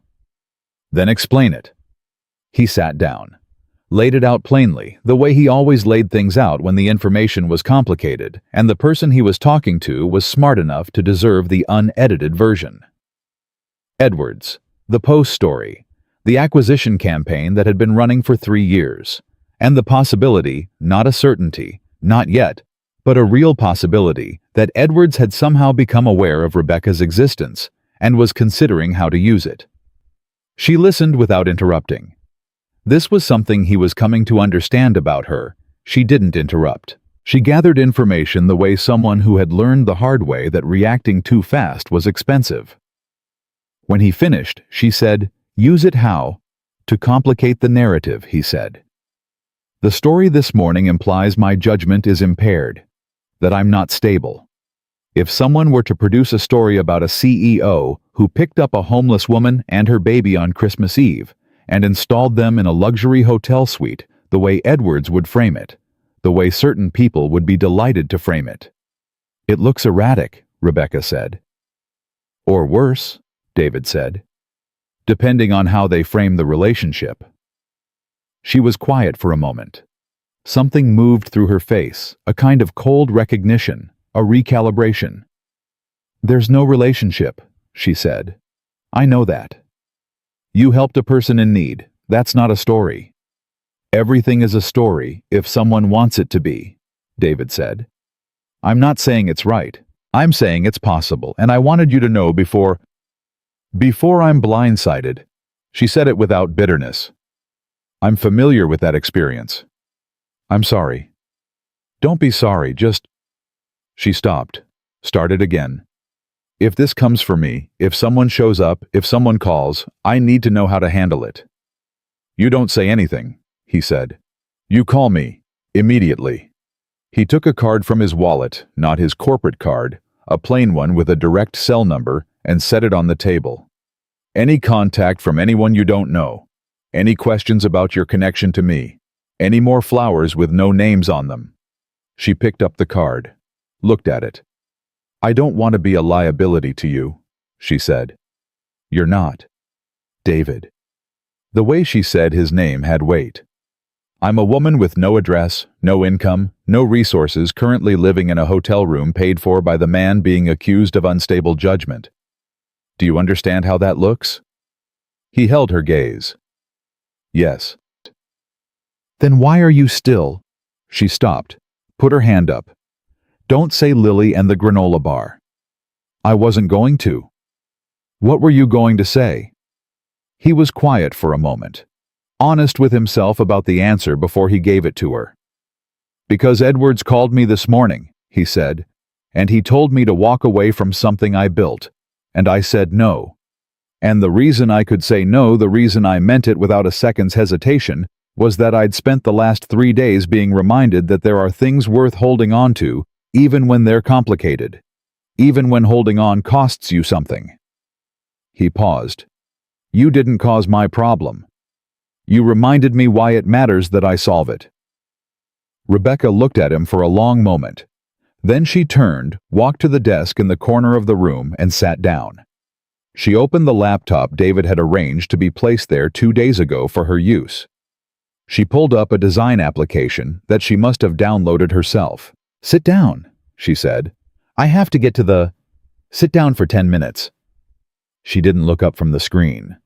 Then explain it. He sat down, laid it out plainly, the way he always laid things out when the information was complicated, and the person he was talking to was smart enough to deserve the unedited version. Edwards, the post story, the acquisition campaign that had been running for 3 years, and the possibility, not a certainty, not yet, but a real possibility that Edwards had somehow become aware of Rebecca's existence and was considering how to use it. She listened without interrupting. This was something he was coming to understand about her. She didn't interrupt. She gathered information the way someone who had learned the hard way that reacting too fast was expensive. When he finished, she said, "Use it how?" "To complicate the narrative," he said. "The story this morning implies my judgment is impaired, that I'm not stable. If someone were to produce a story about a CEO who picked up a homeless woman and her baby on Christmas Eve and installed them in a luxury hotel suite the way Edwards would frame it, the way certain people would be delighted to frame it." "It looks erratic," Rebecca said. "Or worse," David said, "depending on how they frame the relationship." She was quiet for a moment. Something moved through her face, a kind of cold recognition, a recalibration. "There's no relationship," she said. "I know that. You helped a person in need. That's not a story." "Everything is a story if someone wants it to be," David said. "I'm not saying it's right. I'm saying it's possible, and I wanted you to know before I'm blindsided." She said it without bitterness. "I'm familiar with that experience. I'm sorry." "Don't be sorry, just—" She stopped, started again. "If this comes for me, if someone shows up, if someone calls, I need to know how to handle it." "You don't say anything," he said. "You call me, immediately." He took a card from his wallet, not his corporate card, a plain one with a direct cell number, and set it on the table. "Any contact from anyone you don't know. Any questions about your connection to me. Any more flowers with no names on them." She picked up the card, looked at it. "I don't want to be a liability to you," she said. "You're not, David." The way she said his name had weight. "I'm a woman with no address, no income, no resources, currently living in a hotel room paid for by the man being accused of unstable judgment. Do you understand how that looks?" He held her gaze. "Yes." "Then why are you still—" She stopped, put her hand up. "Don't say Lily and the granola bar." "I wasn't going to." "What were you going to say?" He was quiet for a moment, honest with himself about the answer before he gave it to her. "Because Edwards called me this morning," he said, "and he told me to walk away from something I built, and I said no. And the reason I could say no, the reason I meant it without a second's hesitation, was that I'd spent the last 3 days being reminded that there are things worth holding on to, even when they're complicated, even when holding on costs you something." He paused. "You didn't cause my problem. You reminded me why it matters that I solve it." Rebecca looked at him for a long moment. Then she turned, walked to the desk in the corner of the room, and sat down. She opened the laptop David had arranged to be placed there 2 days ago for her use. She pulled up a design application that she must have downloaded herself. "Sit down," she said. "I have to get to the— Sit down for 10 minutes." She didn't look up from the screen.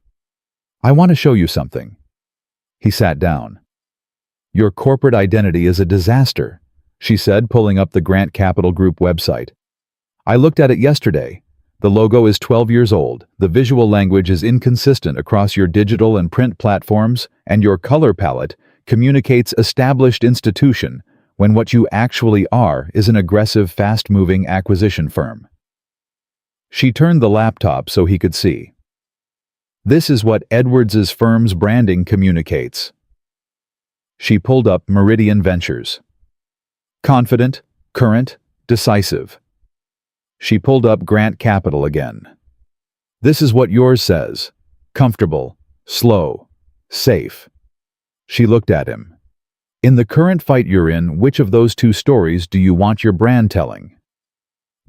"I want to show you something." He sat down. "Your corporate identity is a disaster," she said, pulling up the Grant Capital Group website. "I looked at it yesterday. The logo is 12 years old, the visual language is inconsistent across your digital and print platforms, and your color palette communicates established institution when what you actually are is an aggressive, fast-moving acquisition firm." She turned the laptop so he could see. "This is what Edwards's firm's branding communicates." She pulled up Meridian Ventures. "Confident, current, decisive." She pulled up Grant Capital again. "This is what yours says. Comfortable, slow, safe." She looked at him. In the current fight you're in, which of those two stories do you want your brand telling?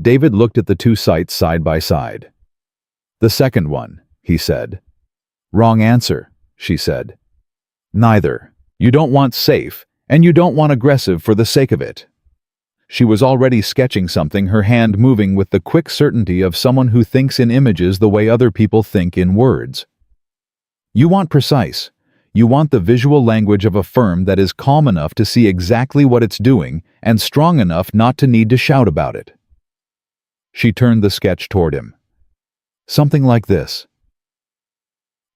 David looked at the two sites side by side. The second one, he said. Wrong answer, she said. Neither. You don't want safe, and you don't want aggressive for the sake of it. She was already sketching something, her hand moving with the quick certainty of someone who thinks in images the way other people think in words. You want precise. You want the visual language of a firm that is calm enough to see exactly what it's doing and strong enough not to need to shout about it. She turned the sketch toward him. Something like this.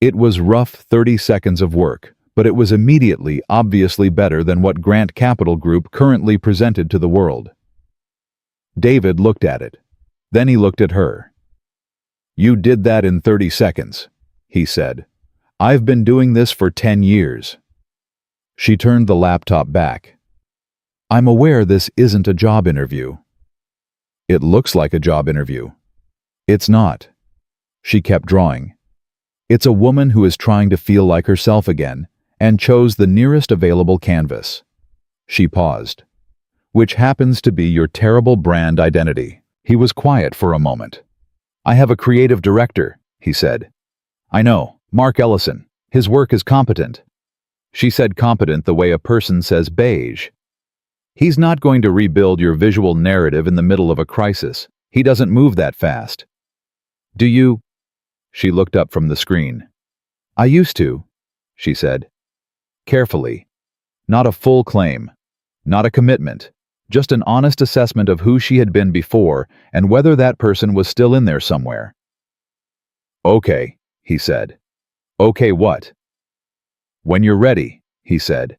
It was rough 30 seconds of work, but it was immediately, obviously better than what Grant Capital Group currently presented to the world. David looked at it. Then he looked at her. You did that in 30 seconds, he said. I've been doing this for 10 years. She turned the laptop back. I'm aware this isn't a job interview. It looks like a job interview. It's not. She kept drawing. It's a woman who is trying to feel like herself again and chose the nearest available canvas. She paused. Which happens to be your terrible brand identity. He was quiet for a moment. I have a creative director, he said. I know, Mark Ellison. His work is competent. She said competent the way a person says beige. He's not going to rebuild your visual narrative in the middle of a crisis. He doesn't move that fast. Do you? She looked up from the screen. I used to, she said. Carefully. Not a full claim. Not a commitment. Just an honest assessment of who she had been before and whether that person was still in there somewhere. Okay, he said. Okay what? When you're ready, he said.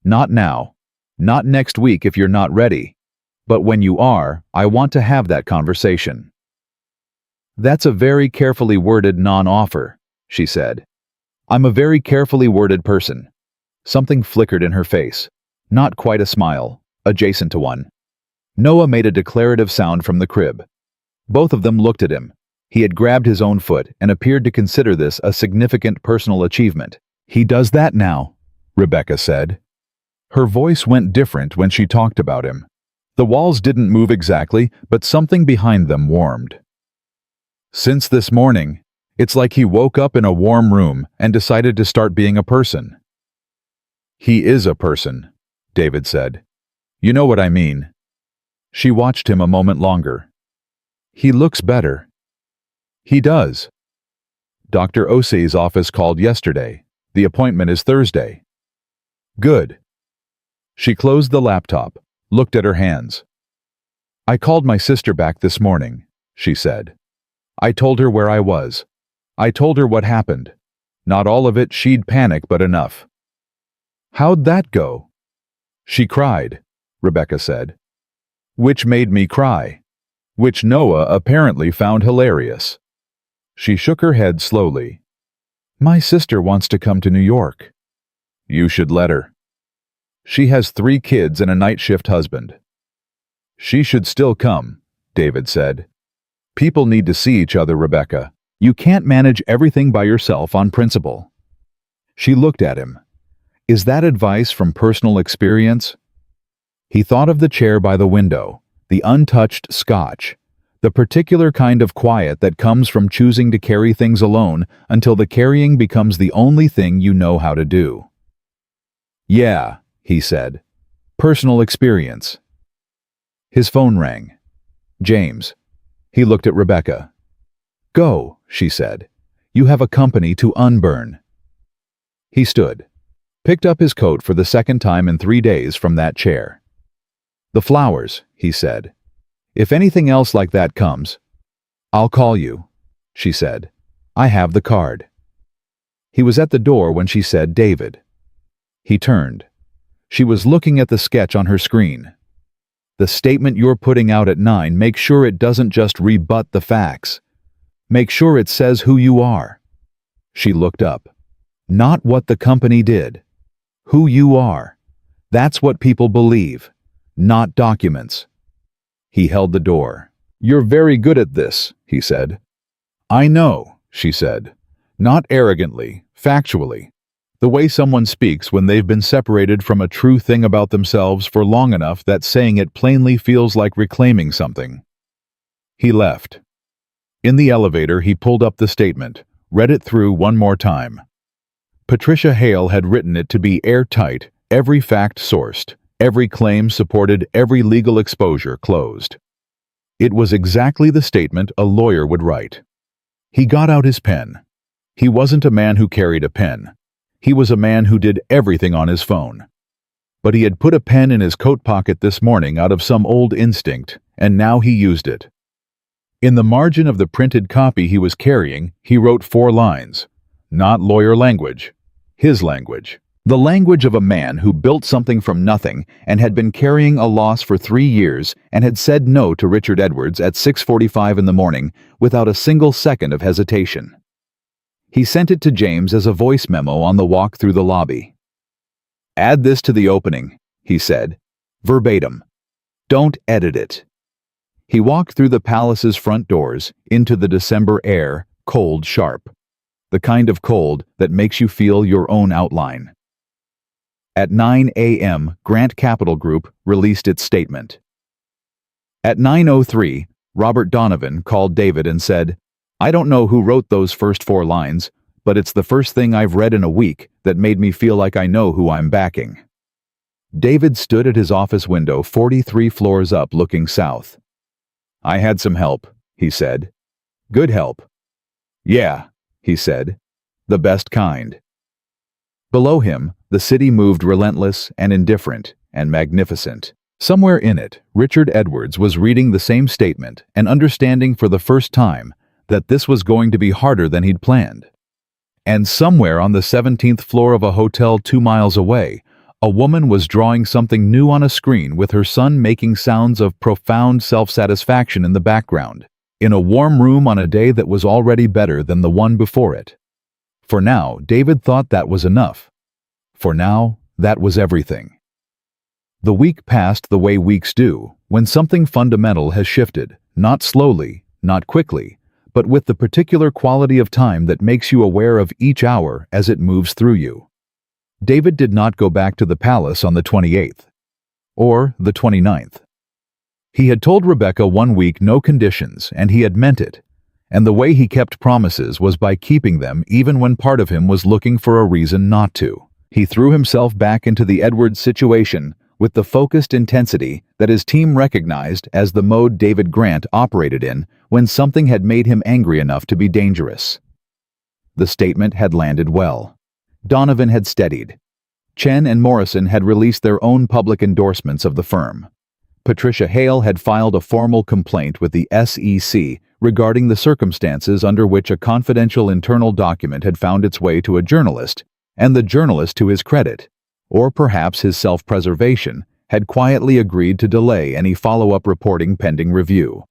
Not now. Not next week if you're not ready. But when you are, I want to have that conversation. That's a very carefully worded non-offer, she said. I'm a very carefully worded person. Something flickered in her face. Not quite a smile, adjacent to one. Noah made a declarative sound from the crib. Both of them looked at him. He had grabbed his own foot and appeared to consider this a significant personal achievement. He does that now, Rebecca said. Her voice went different when she talked about him. The walls didn't move exactly, but something behind them warmed. Since this morning, it's like he woke up in a warm room and decided to start being a person. He is a person, David said. You know what I mean. She watched him a moment longer. He looks better. He does. Dr. Osei's office called yesterday. The appointment is Thursday. Good. She closed the laptop, looked at her hands. I called my sister back this morning, she said. I told her where I was. I told her what happened. Not all of it, she'd panic, but enough. How'd that go? She cried, Rebecca said. Which made me cry. Which Noah apparently found hilarious. She shook her head slowly. My sister wants to come to New York. You should let her. She has 3 kids and a night shift husband. She should still come, David said. People need to see each other, Rebecca. You can't manage everything by yourself on principle. She looked at him. Is that advice from personal experience? He thought of the chair by the window, the untouched scotch, the particular kind of quiet that comes from choosing to carry things alone until the carrying becomes the only thing you know how to do. Yeah, he said. Personal experience. His phone rang. James. He looked at Rebecca. Go, she said. You have a company to unburn. He stood, picked up his coat for the second time in 3 days from that chair. The flowers, he said. If anything else like that comes, I'll call you, she said. I have the card. He was at the door when she said David. He turned. She was looking at the sketch on her screen. The statement you're putting out at 9, make sure it doesn't just rebut the facts. Make sure it says who you are. She looked up. Not what the company did. Who you are. That's what people believe, not documents. He held the door. You're very good at this, he said. I know, she said. Not arrogantly, factually. The way someone speaks when they've been separated from a true thing about themselves for long enough that saying it plainly feels like reclaiming something. He left. In the elevator, he pulled up the statement, read it through one more time. Patricia Hale had written it to be airtight, every fact sourced, every claim supported, every legal exposure closed. It was exactly the statement a lawyer would write. He got out his pen. He wasn't a man who carried a pen. He was a man who did everything on his phone. But he had put a pen in his coat pocket this morning out of some old instinct, and now he used it. In the margin of the printed copy he was carrying, he wrote 4 lines. Not lawyer language. His language. The language of a man who built something from nothing and had been carrying a loss for 3 years and had said no to Richard Edwards at 6:45 in the morning without a single second of hesitation. He sent it to James as a voice memo on the walk through the lobby. "Add this to the opening," he said. Verbatim. "Don't edit it." He walked through the palace's front doors, into the December air, cold sharp. The kind of cold that makes you feel your own outline. At 9 a.m., Grant Capital Group released its statement. At 9:03, Robert Donovan called David and said, "I don't know who wrote those first 4 lines, but it's the first thing I've read in a week that made me feel like I know who I'm backing." David stood at his office window 43 floors up looking south. "I had some help," he said. "Good help." "Yeah," he said. "The best kind." Below him, the city moved relentless and indifferent and magnificent. Somewhere in it, Richard Edwards was reading the same statement and understanding for the first time that this was going to be harder than he'd planned. And somewhere on the 17th floor of a hotel 2 miles away, a woman was drawing something new on a screen with her son making sounds of profound self-satisfaction in the background, in a warm room on a day that was already better than the one before it. For now, David thought that was enough. For now, that was everything. The week passed the way weeks do, when something fundamental has shifted, not slowly, not quickly, but with the particular quality of time that makes you aware of each hour as it moves through you. David did not go back to the palace on the 28th. Or the 29th. He had told Rebecca 1 week no conditions, and he had meant it. And the way he kept promises was by keeping them even when part of him was looking for a reason not to. He threw himself back into the Edwards situation with the focused intensity that his team recognized as the mode David Grant operated in when something had made him angry enough to be dangerous. The statement had landed well. Donovan had steadied. Chen and Morrison had released their own public endorsements of the firm. Patricia Hale had filed a formal complaint with the SEC regarding the circumstances under which a confidential internal document had found its way to a journalist, and the journalist, to his credit, or perhaps his self-preservation, had quietly agreed to delay any follow-up reporting pending review.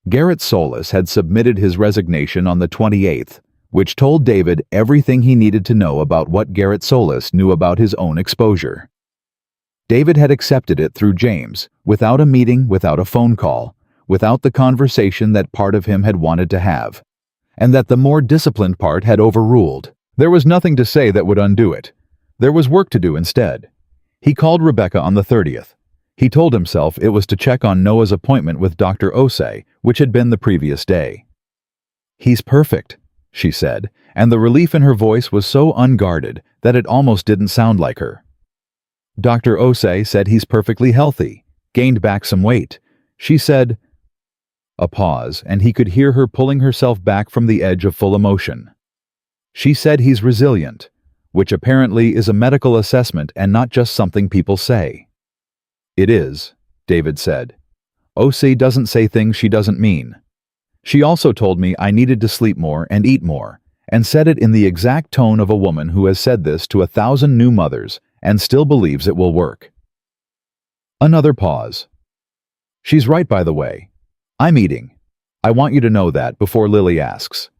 Garrett Solis had submitted his resignation on the 28th, which told David everything he needed to know about what Garrett Solis knew about his own exposure. David had accepted it through James, without a meeting, without a phone call, without the conversation that part of him had wanted to have, and that the more disciplined part had overruled. There was nothing to say that would undo it. There was work to do instead. He called Rebecca on the 30th. He told himself it was to check on Noah's appointment with Dr. Osei, which had been the previous day. "He's perfect," she said, and the relief in her voice was so unguarded that it almost didn't sound like her. "Dr. Osei said he's perfectly healthy, gained back some weight." She said. A pause, and he could hear her pulling herself back from the edge of full emotion. "She said he's resilient, which apparently is a medical assessment and not just something people say." "It is," David said. "Osei doesn't say things she doesn't mean. She also told me I needed to sleep more and eat more, and said it in the exact tone of a woman who has said this to 1,000 new mothers and still believes it will work." Another pause. "She's right, by the way. I'm eating. I want you to know that before Lily asks."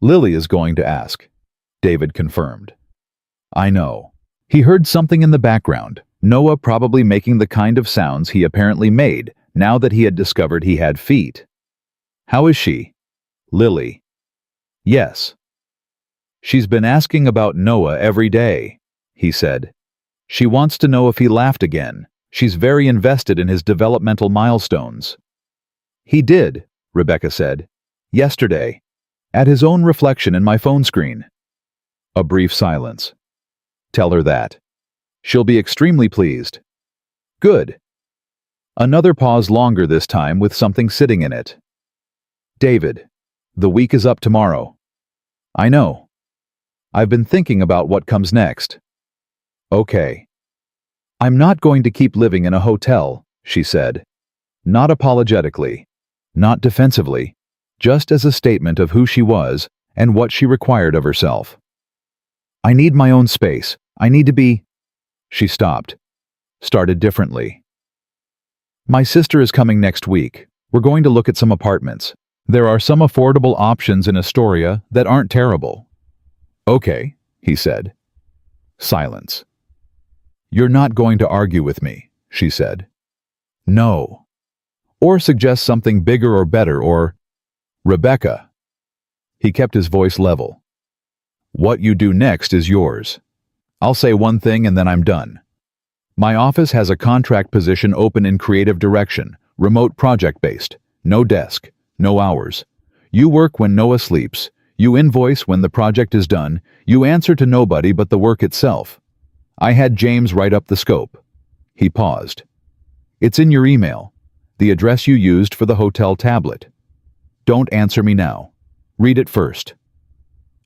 "Lily is going to ask," David confirmed. "I know." He heard something in the background, Noah probably making the kind of sounds he apparently made now that he had discovered he had feet. "How is she?" "Lily." "Yes." She's been asking about Noah every day, he said. She wants to know if he laughed again. She's very invested in his developmental milestones. He did, Rebecca said. Yesterday. At his own reflection in my phone screen. A brief silence. Tell her that. She'll be extremely pleased. Good. Another pause, longer this time, with something sitting in it. David, the week is up tomorrow. I know. I've been thinking about what comes next. Okay. I'm not going to keep living in a hotel, she said. Not apologetically. Not defensively. Just as a statement of who she was and what she required of herself. I need my own space. I need to be... She stopped. Started differently. My sister is coming next week. We're going to look at some apartments. There are some affordable options in Astoria that aren't terrible. Okay, he said. Silence. You're not going to argue with me, she said. No. Or suggest something bigger or better or... Rebecca. He kept his voice level. What you do next is yours. I'll say one thing and then I'm done. My office has a contract position open in creative direction, remote project-based, no desk, no hours. You work when Noah sleeps. You invoice when the project is done. You answer to nobody but the work itself. I had James write up the scope. He paused. It's in your email, the address you used for the hotel tablet. Don't answer me now. Read it first.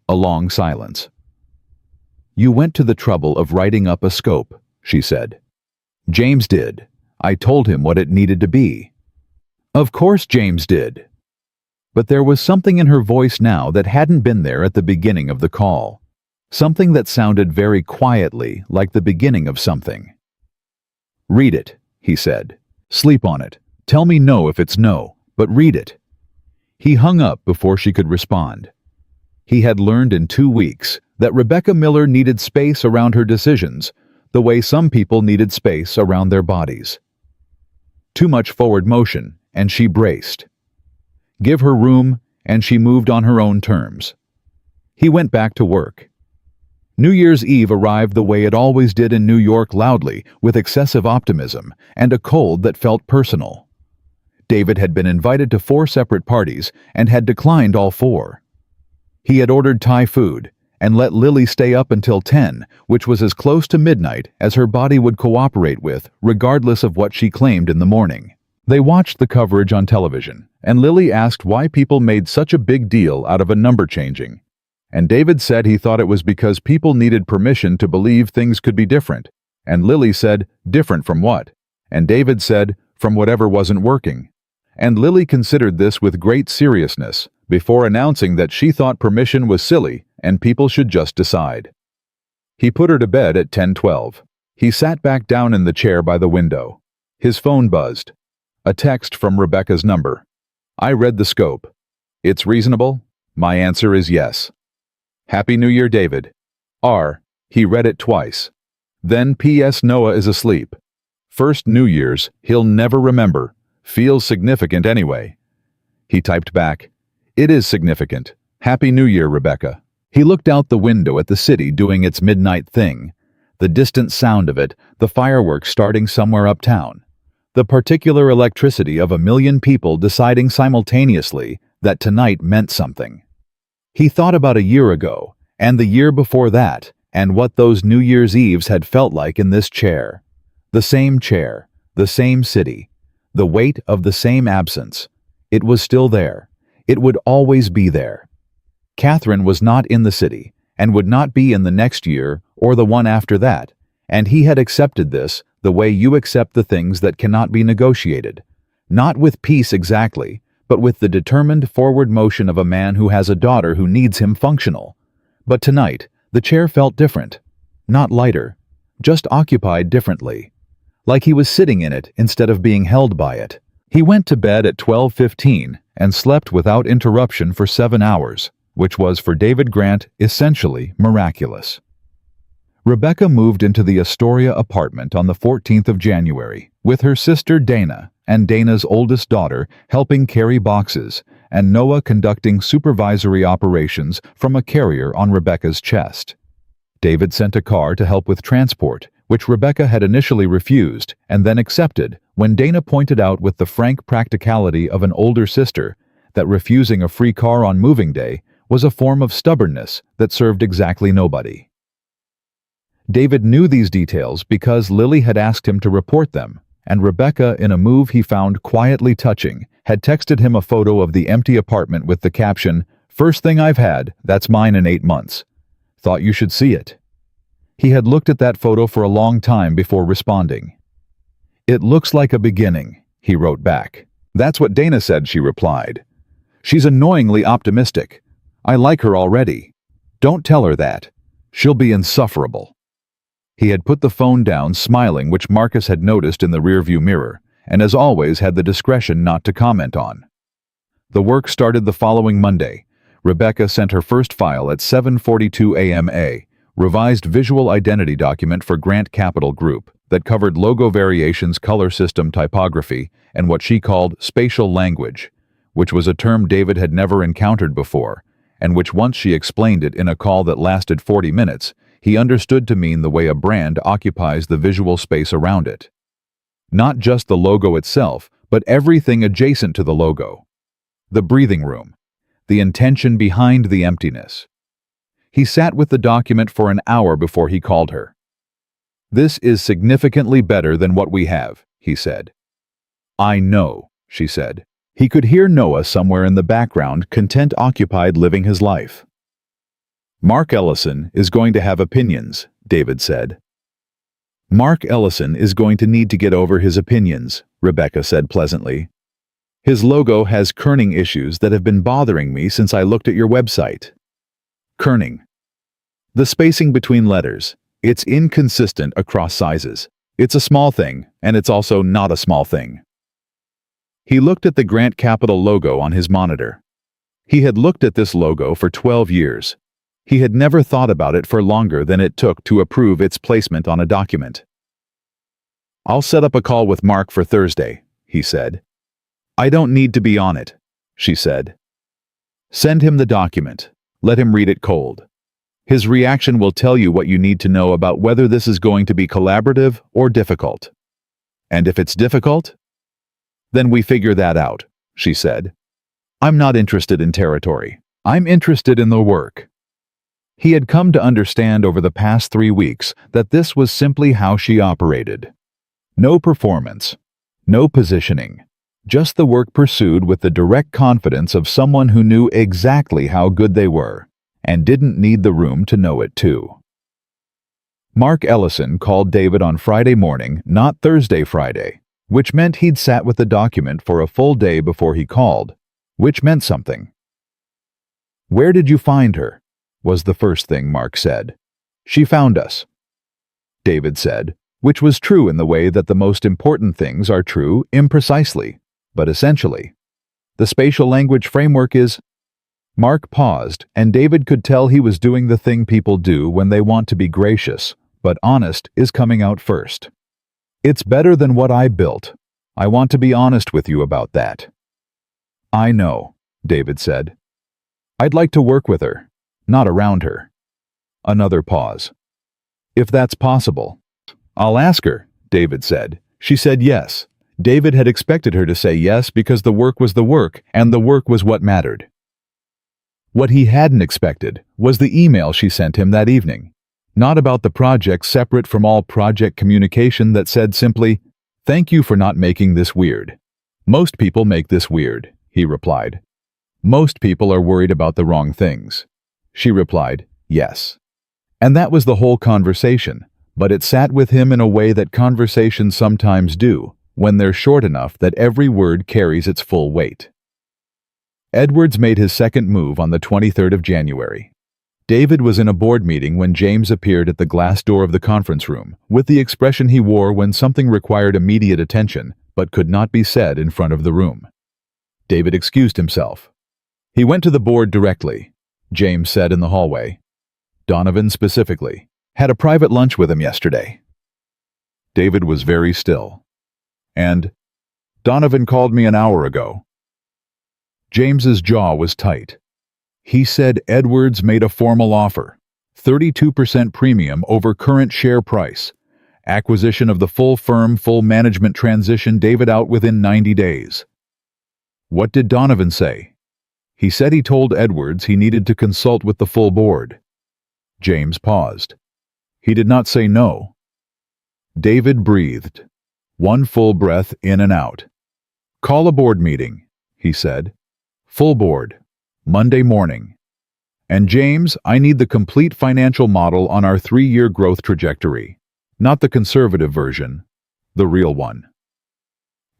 A long silence. You went to the trouble of writing up a scope, she said. James did. I told him what it needed to be. Of course James did. But there was something in her voice now that hadn't been there at the beginning of the call. Something that sounded very quietly like the beginning of something. Read it, he said. Sleep on it. Tell me no if it's no, but read it. He hung up before she could respond. He had learned in 2 weeks that Rebecca Miller needed space around her decisions, the way some people needed space around their bodies. Too much forward motion, and she braced. Give her room, and she moved on her own terms. He went back to work. New Year's Eve arrived the way it always did in New York, loudly, with excessive optimism, and a cold that felt personal. David had been invited to 4 separate parties and had declined all 4. He had ordered Thai food and let Lily stay up until 10, which was as close to midnight as her body would cooperate with, regardless of what she claimed in the morning. They watched the coverage on television, and Lily asked why people made such a big deal out of a number changing. And David said he thought it was because people needed permission to believe things could be different. And Lily said, different from what? And David said, from whatever wasn't working. And Lily considered this with great seriousness, before announcing that she thought permission was silly and people should just decide. He put her to bed at 10:12. He sat back down in the chair by the window. His phone buzzed. A text from Rebecca's number. I read the scope. It's reasonable? My answer is yes. Happy New Year, David. R. He read it twice. Then P.S. Noah is asleep. First New Year's he'll never remember. Feels significant anyway. He typed back, It is significant. Happy New Year, Rebecca. He looked out the window at the city doing its midnight thing. The distant sound of it, the fireworks starting somewhere uptown. The particular electricity of 1 million people deciding simultaneously that tonight meant something. He thought about a year ago, and the year before that, and what those New Year's Eves had felt like in this chair. The same chair, the same city, the weight of the same absence. It was still there. It would always be there. Catherine was not in the city, and would not be in the next year or the one after that, and he had accepted this the way you accept the things that cannot be negotiated. Not with peace exactly, but with the determined forward motion of a man who has a daughter who needs him functional. But tonight, the chair felt different. Not lighter, just occupied differently. Like he was sitting in it instead of being held by it. He went to bed at 12:15 and slept without interruption for 7 hours, which was for David Grant essentially miraculous. Rebecca moved into the Astoria apartment on the 14th of January, with her sister Dana and Dana's oldest daughter helping carry boxes, and Noah conducting supervisory operations from a carrier on Rebecca's chest. David sent a car to help with transport, which Rebecca had initially refused and then accepted when Dana pointed out with the frank practicality of an older sister that refusing a free car on moving day was a form of stubbornness that served exactly nobody. David knew these details because Lily had asked him to report them, and Rebecca, in a move he found quietly touching, had texted him a photo of the empty apartment with the caption, "First thing I've had, that's mine in 8 months. Thought you should see it." He had looked at that photo for a long time before responding. "It looks like a beginning," he wrote back. "That's what Dana said," she replied. "She's annoyingly optimistic. I like her already. Don't tell her that. She'll be insufferable." He had put the phone down, smiling, which Marcus had noticed in the rearview mirror, and as always had the discretion not to comment on. The work started the following Monday. Rebecca sent her first file at 7:42 a.m. revised visual identity document for Grant Capital Group that covered logo variations, color system typography, and what she called spatial language, which was a term David had never encountered before, and which once she explained it in a call that lasted 40 minutes, he understood to mean the way a brand occupies the visual space around it. Not just the logo itself, but everything adjacent to the logo. The breathing room. The intention behind the emptiness. He sat with the document for an hour before he called her. "This is significantly better than what we have," he said. "I know," she said. He could hear Noah somewhere in the background, content occupied living his life. "Mark Ellison is going to have opinions," David said. "Mark Ellison is going to need to get over his opinions," Rebecca said pleasantly. "His logo has kerning issues that have been bothering me since I looked at your website." Kerning. The spacing between letters. It's inconsistent across sizes. It's a small thing, and it's also not a small thing. He looked at the Grant Capital logo on his monitor. He had looked at this logo for 12 years. He had never thought about it for longer than it took to approve its placement on a document. "I'll set up a call with Mark for Thursday," he said. "I don't need to be on it," she said. "Send him the document. Let him read it cold. His reaction will tell you what you need to know about whether this is going to be collaborative or difficult. And if it's difficult, then we figure that out," she said. "I'm not interested in territory. I'm interested in the work." He had come to understand over the past 3 weeks that this was simply how she operated. No performance, no positioning, just the work pursued with the direct confidence of someone who knew exactly how good they were, and didn't need the room to know it too. Mark Ellison called David on Friday morning, not Thursday Friday, which meant he'd sat with the document for a full day before he called, which meant something. "Where did you find her?" was the first thing Mark said. "She found us," David said, which was true in the way that the most important things are true imprecisely, but essentially. The spatial language framework is... Mark paused, and David could tell he was doing the thing people do when they want to be gracious, but honest is coming out first. "It's better than what I built. I want to be honest with you about that." "I know," David said. "I'd like to work with her, not around her." Another pause. "If that's possible." "I'll ask her," David said. She said yes. David had expected her to say yes because the work was the work, and the work was what mattered. What he hadn't expected was the email she sent him that evening. Not about the project separate from all project communication that said simply, "Thank you for not making this weird." "Most people make this weird," he replied. "Most people are worried about the wrong things." She replied, "Yes." And that was the whole conversation, but it sat with him in a way that conversations sometimes do, when they're short enough that every word carries its full weight. Edwards made his second move on the 23rd of January. David was in a board meeting when James appeared at the glass door of the conference room, with the expression he wore when something required immediate attention, but could not be said in front of the room. David excused himself. He went to the board directly, James said in the hallway. Donovan specifically. Had a private lunch with him yesterday. David was very still. And Donovan called me an hour ago. James's jaw was tight. He said Edwards made a formal offer. 32% premium over current share price. Acquisition of the full firm, full management transition David out within 90 days. What did Donovan say? He said he told Edwards he needed to consult with the full board. James paused. He did not say no. David breathed. One full breath in and out. Call a board meeting, he said. Full board. Monday morning. And James, I need the complete financial model on our 3-year growth trajectory. Not the conservative version, the real one.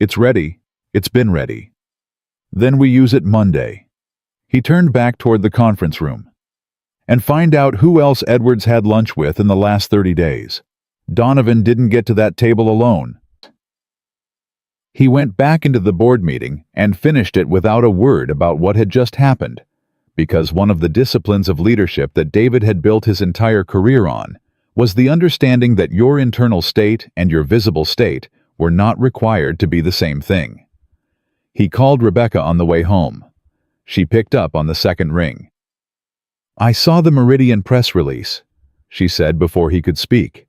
It's ready. It's been ready. Then we use it Monday. He turned back toward the conference room. And find out who else Edwards had lunch with in the last 30 days. Donovan didn't get to that table alone. He went back into the board meeting and finished it without a word about what had just happened, because one of the disciplines of leadership that David had built his entire career on was the understanding that your internal state and your visible state were not required to be the same thing. He called Rebecca on the way home. She picked up on the second ring. I saw the Meridian press release, she said before he could speak.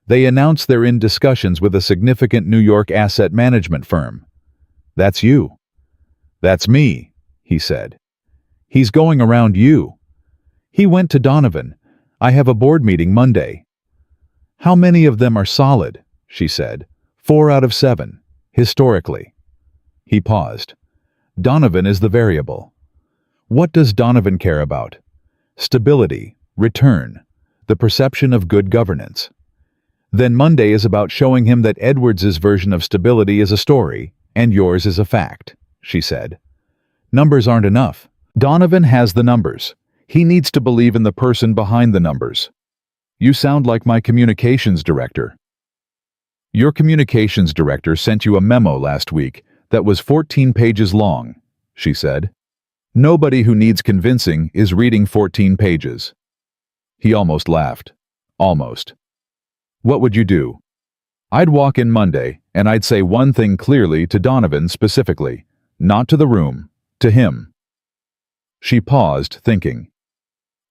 They announced they're in discussions with a significant New York asset management firm. That's you. That's me, he said. He's going around you. He went to Donovan. I have a board meeting Monday. How many of them are solid? She said. 4 out of 7, historically. He paused. Donovan is the variable. What does Donovan care about? Stability, return, the perception of good governance. Then Monday is about showing him that Edwards's version of stability is a story, and yours is a fact, she said. Numbers aren't enough. Donovan has the numbers. He needs to believe in the person behind the numbers. You sound like my communications director. Your communications director sent you a memo last week that was 14 pages long, she said. Nobody who needs convincing is reading 14 pages. He almost laughed. Almost. What would you do? I'd walk in Monday, and I'd say one thing clearly to Donovan specifically, not to the room, to him. She paused, thinking.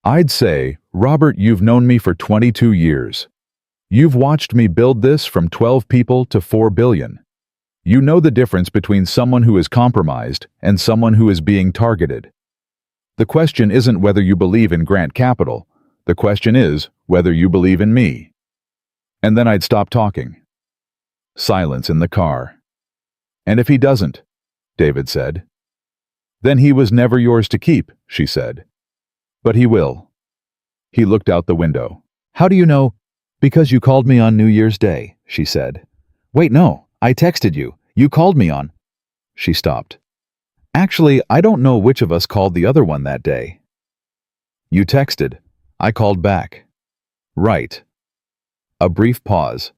I'd say, Robert, you've known me for 22 years. You've watched me build this from 12 people to 4 billion. You know the difference between someone who is compromised and someone who is being targeted. The question isn't whether you believe in Grant Capital. The question is whether you believe in me. And then I'd stop talking. Silence in the car. And if he doesn't, David said. Then he was never yours to keep, she said. But he will. He looked out the window. How do you know? Because you called me on New Year's Day, she said. Wait, no, I texted you. You called me on. She stopped. Actually, I don't know which of us called the other one that day. You texted. I called back. Right. A brief pause.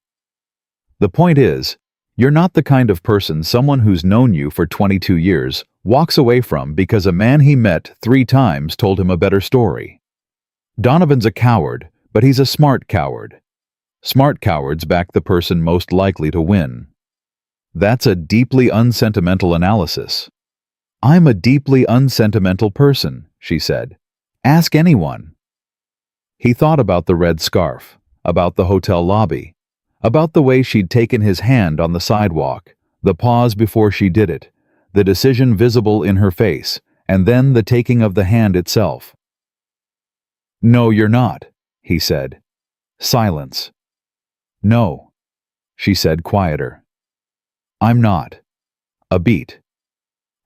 The point is, you're not the kind of person someone who's known you for 22 years walks away from because a man he met 3 times told him a better story. Donovan's a coward, but he's a smart coward. Smart cowards back the person most likely to win. That's a deeply unsentimental analysis. I'm a deeply unsentimental person, she said. Ask anyone. He thought about the red scarf, about the hotel lobby, about the way she'd taken his hand on the sidewalk, the pause before she did it, the decision visible in her face, and then the taking of the hand itself. No, you're not, he said. Silence. No, she said, quieter. I'm not. A beat.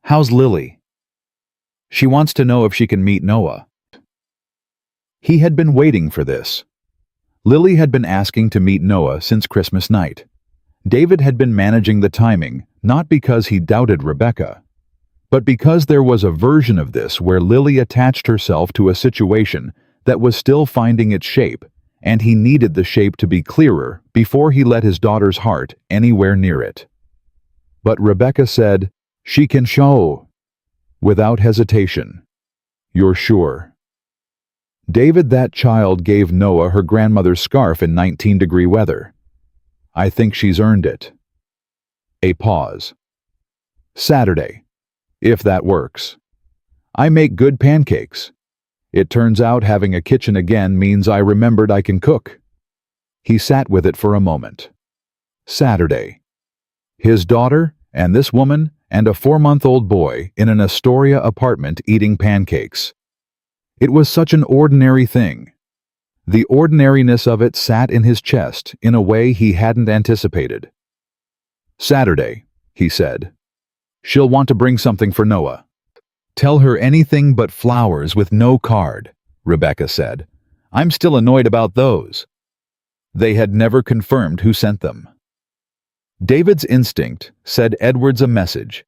How's Lily? She wants to know if she can meet Noah. He had been waiting for this. Lily had been asking to meet Noah since Christmas night. David had been managing the timing, not because he doubted Rebecca, but because there was a version of this where Lily attached herself to a situation that was still finding its shape, and he needed the shape to be clearer before he let his daughter's heart anywhere near it. But Rebecca said, she can show. Without hesitation. You're sure? David, that child gave Noah her grandmother's scarf in 19-degree weather. I think she's earned it. A pause. Saturday. if that works. I make good pancakes. It turns out having a kitchen again means I remembered I can cook. He sat with it for a moment. Saturday. His daughter and this woman and a 4-month-old boy in an Astoria apartment eating pancakes. It was such an ordinary thing. The ordinariness of it sat in his chest in a way he hadn't anticipated. Saturday, he said. She'll want to bring something for Noah. Tell her anything but flowers with no card, Rebecca said. I'm still annoyed about those. They had never confirmed who sent them. David's instinct said Edwards a message,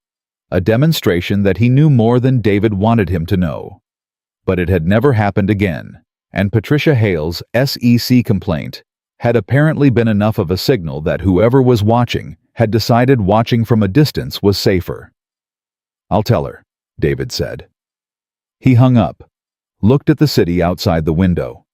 a demonstration that he knew more than David wanted him to know. But it had never happened again, and Patricia Hale's SEC complaint had apparently been enough of a signal that whoever was watching had decided watching from a distance was safer. I'll tell her, David said. He hung up, looked at the city outside the window.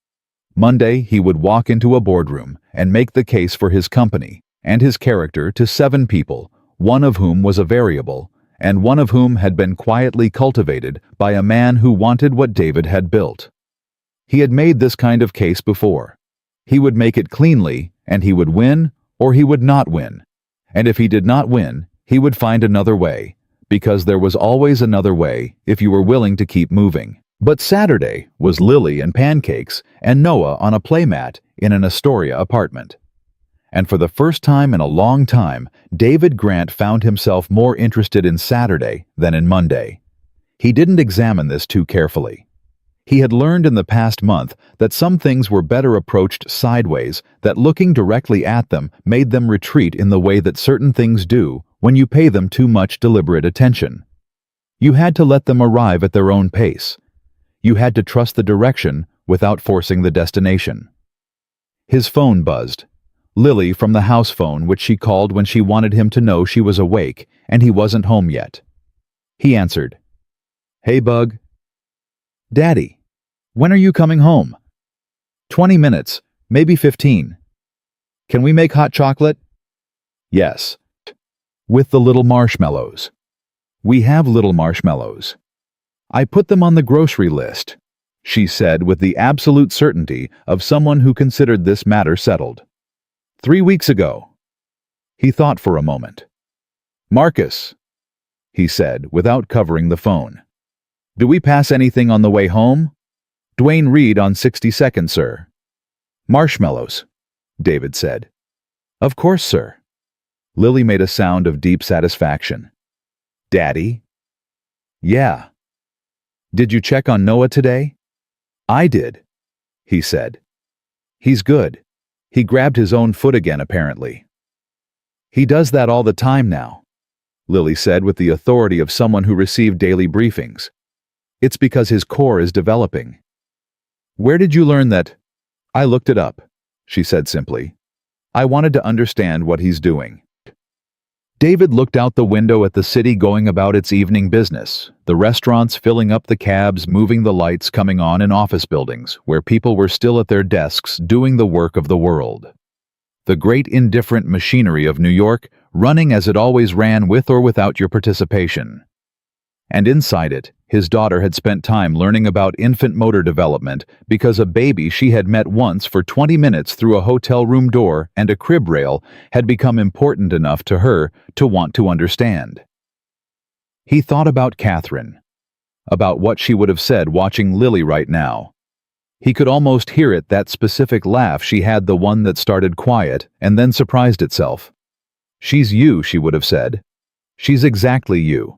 Monday, he would walk into a boardroom and make the case for his company and his character to 7 people, one of whom was a variable, and one of whom had been quietly cultivated by a man who wanted what David had built. He had made this kind of case before. He would make it cleanly, and he would win or he would not win. And if he did not win, he would find another way, because there was always another way if you were willing to keep moving. But Saturday was Lily and pancakes and Noah on a playmat in an Astoria apartment. And for the first time in a long time, David Grant found himself more interested in Saturday than in Monday. He didn't examine this too carefully. He had learned in the past month that some things were better approached sideways, that looking directly at them made them retreat in the way that certain things do when you pay them too much deliberate attention. You had to let them arrive at their own pace. You had to trust the direction without forcing the destination. His phone buzzed. Lily from the house phone, which she called when she wanted him to know she was awake and he wasn't home yet. He answered. Hey, Bug. Daddy, when are you coming home? 20 minutes, maybe 15. Can we make hot chocolate? Yes. With the little marshmallows. We have little marshmallows. I put them on the grocery list, she said with the absolute certainty of someone who considered this matter settled. 3 weeks ago. He thought for a moment. Marcus, he said without covering the phone. Do we pass anything on the way home? Dwayne Reed on 62nd, sir. Marshmallows, David said. Of course, sir. Lily made a sound of deep satisfaction. Daddy? Yeah. Did you check on Noah today? I did, he said. He's good. He grabbed his own foot again, apparently. He does that all the time now, Lily said with the authority of someone who received daily briefings. It's because his core is developing. Where did you learn that? I looked it up, she said simply. I wanted to understand what he's doing. David looked out the window at the city going about its evening business, the restaurants filling up the cabs, moving the lights coming on in office buildings, where people were still at their desks doing the work of the world. The great indifferent machinery of New York running as it always ran with or without your participation. And inside it, his daughter had spent time learning about infant motor development because a baby she had met once for 20 minutes through a hotel room door and a crib rail had become important enough to her to want to understand. He thought about Catherine, about what she would have said watching Lily right now. He could almost hear it, that specific laugh she had, the one that started quiet and then surprised itself. She's you, she would have said. She's exactly you.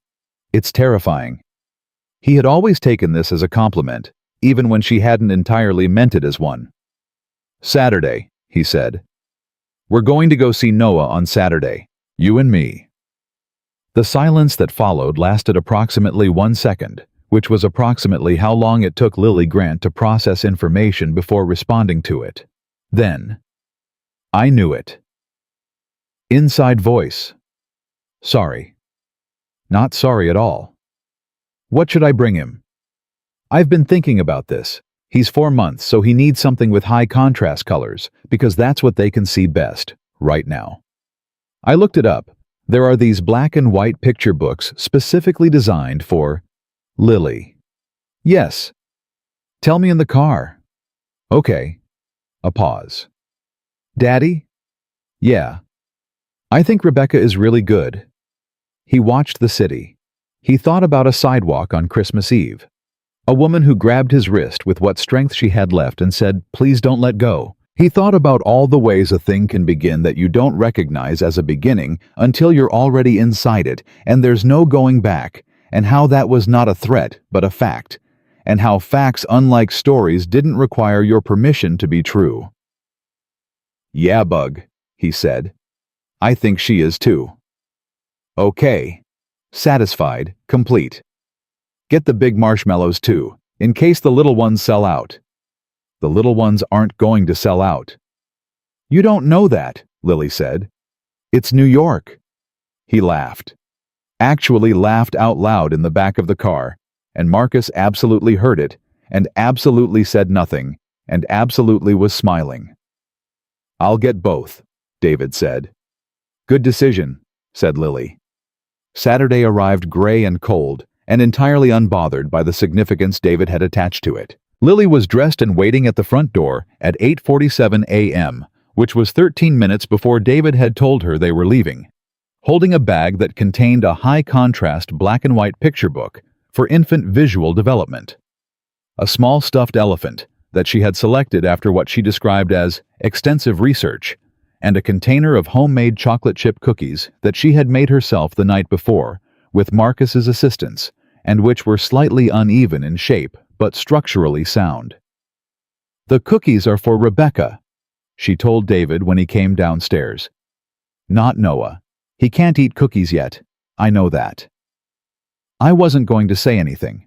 It's terrifying. He had always taken this as a compliment, even when she hadn't entirely meant it as one. Saturday, he said. We're going to go see Noah on Saturday, you and me. The silence that followed lasted approximately 1 second, which was approximately how long it took Lily Grant to process information before responding to it. Then, I knew it. Inside voice. Sorry. Not sorry at all. What should I bring him? I've been thinking about this. He's 4 months, so he needs something with high contrast colors, because that's what they can see best, right now. I looked it up. There are these black and white picture books specifically designed for Lily. Yes. Tell me in the car. Okay. A pause. Daddy? Yeah. I think Rebecca is really good. He watched the city. He thought about a sidewalk on Christmas Eve. A woman who grabbed his wrist with what strength she had left and said, "Please don't let go." He thought about all the ways a thing can begin that you don't recognize as a beginning until you're already inside it and there's no going back, and how that was not a threat but a fact, and how facts, unlike stories, didn't require your permission to be true. "Yeah, Bug," he said. "I think she is too." "Okay." Satisfied, complete. "Get the big marshmallows too, in case the little ones sell out." "The little ones aren't going to sell out." "You don't know that," Lily said. "It's New York." He laughed. Actually laughed out loud in the back of the car, and Marcus absolutely heard it, and absolutely said nothing, and absolutely was smiling. "I'll get both," David said. "Good decision," said Lily. Saturday arrived gray and cold, and entirely unbothered by the significance David had attached to it. Lily was dressed and waiting at the front door at 8:47 a.m., which was 13 minutes before David had told her they were leaving, holding a bag that contained a high-contrast black and white picture book for infant visual development. A small stuffed elephant that she had selected after what she described as extensive research, and a container of homemade chocolate chip cookies that she had made herself the night before, with Marcus's assistance, and which were slightly uneven in shape but structurally sound. "The cookies are for Rebecca," she told David when he came downstairs. "Not Noah. He can't eat cookies yet. I know that." "I wasn't going to say anything."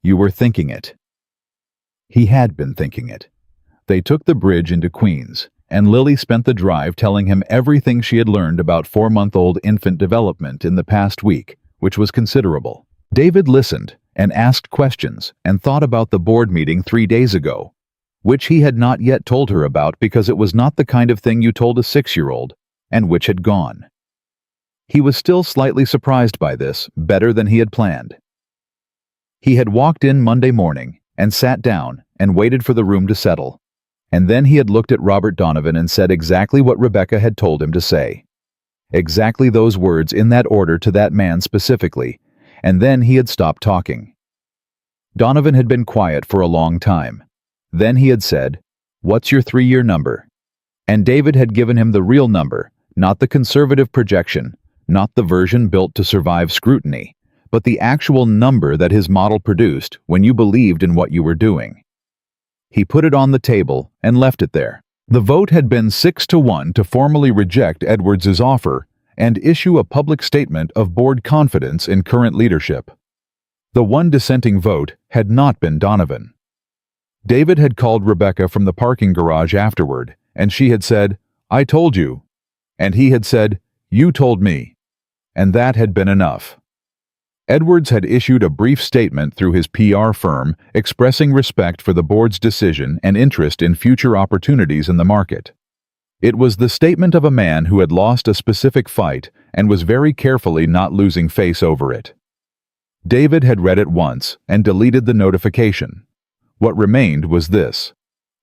"You were thinking it." He had been thinking it. They took the bridge into Queens, and Lily spent the drive telling him everything she had learned about 4-month-old infant development in the past week, which was considerable. David listened and asked questions and thought about the board meeting 3 days ago, which he had not yet told her about because it was not the kind of thing you told a 6-year-old, and which had gone. He was still slightly surprised by this, better than he had planned. He had walked in Monday morning and sat down and waited for the room to settle, and then he had looked at Robert Donovan and said exactly what Rebecca had told him to say. Exactly those words in that order to that man specifically, and then he had stopped talking. Donovan had been quiet for a long time. Then he had said, "What's your 3-year number?" And David had given him the real number, not the conservative projection, not the version built to survive scrutiny, but the actual number that his model produced when you believed in what you were doing. He put it on the table and left it there. The vote had been 6-1 to formally reject Edwards's offer and issue a public statement of board confidence in current leadership. The one dissenting vote had not been Donovan. David had called Rebecca from the parking garage afterward, and she had said, "I told you," and he had said, "You told me," and that had been enough. Edwards had issued a brief statement through his PR firm expressing respect for the board's decision and interest in future opportunities in the market. It was the statement of a man who had lost a specific fight and was very carefully not losing face over it. David had read it once and deleted the notification. What remained was this: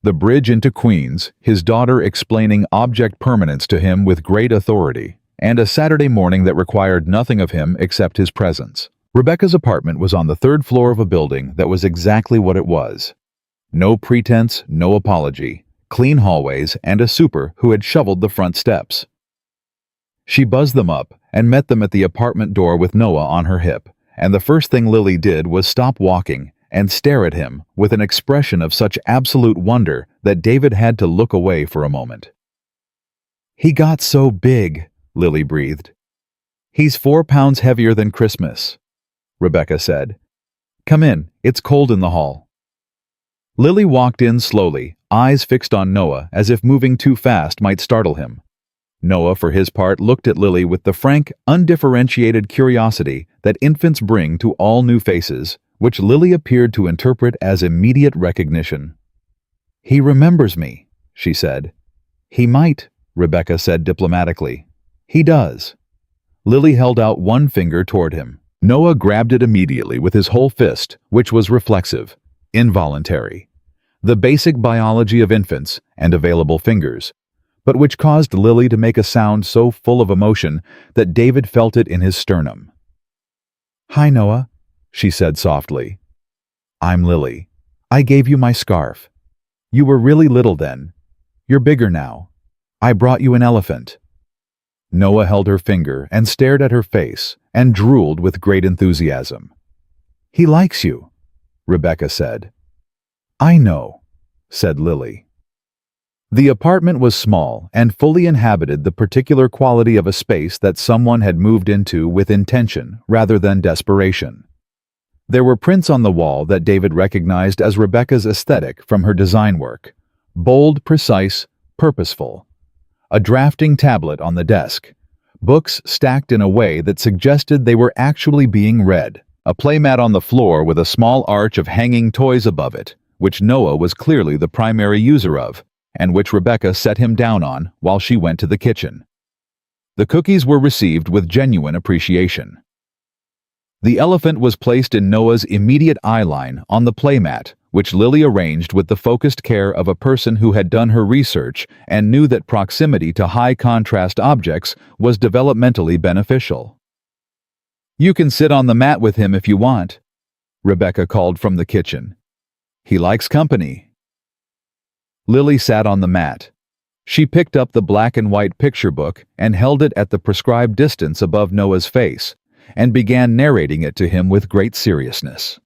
the bridge into Queens, his daughter explaining object permanence to him with great authority, and a Saturday morning that required nothing of him except his presence. Rebecca's apartment was on the 3rd floor of a building that was exactly what it was. No pretense, no apology, clean hallways, and a super who had shoveled the front steps. She buzzed them up and met them at the apartment door with Noah on her hip, and the first thing Lily did was stop walking and stare at him with an expression of such absolute wonder that David had to look away for a moment. "He got so big," Lily breathed. "He's 4 pounds heavier than Christmas," Rebecca said. "Come in, it's cold in the hall." Lily walked in slowly, eyes fixed on Noah as if moving too fast might startle him. Noah, for his part, looked at Lily with the frank, undifferentiated curiosity that infants bring to all new faces, which Lily appeared to interpret as immediate recognition. "He remembers me," she said. "He might," Rebecca said diplomatically. "He does." Lily held out one finger toward him. Noah grabbed it immediately with his whole fist, which was reflexive, involuntary. The basic biology of infants and available fingers, but which caused Lily to make a sound so full of emotion that David felt it in his sternum. "Hi, Noah," she said softly. "I'm Lily. I gave you my scarf. You were really little then. You're bigger now. I brought you an elephant." Noah held her finger and stared at her face and drooled with great enthusiasm. "He likes you," Rebecca said. "I know," said Lily. The apartment was small and fully inhabited the particular quality of a space that someone had moved into with intention rather than desperation. There were prints on the wall that David recognized as Rebecca's aesthetic from her design work. Bold, precise, purposeful. A drafting tablet on the desk. Books stacked in a way that suggested they were actually being read. A playmat on the floor with a small arch of hanging toys above it, which Noah was clearly the primary user of, and which Rebecca set him down on while she went to the kitchen. The cookies were received with genuine appreciation. The elephant was placed in Noah's immediate eye line on the playmat, which Lily arranged with the focused care of a person who had done her research and knew that proximity to high-contrast objects was developmentally beneficial. "You can sit on the mat with him if you want," Rebecca called from the kitchen. "He likes company." Lily sat on the mat. She picked up the black and white picture book and held it at the prescribed distance above Noah's face, and began narrating it to him with great seriousness.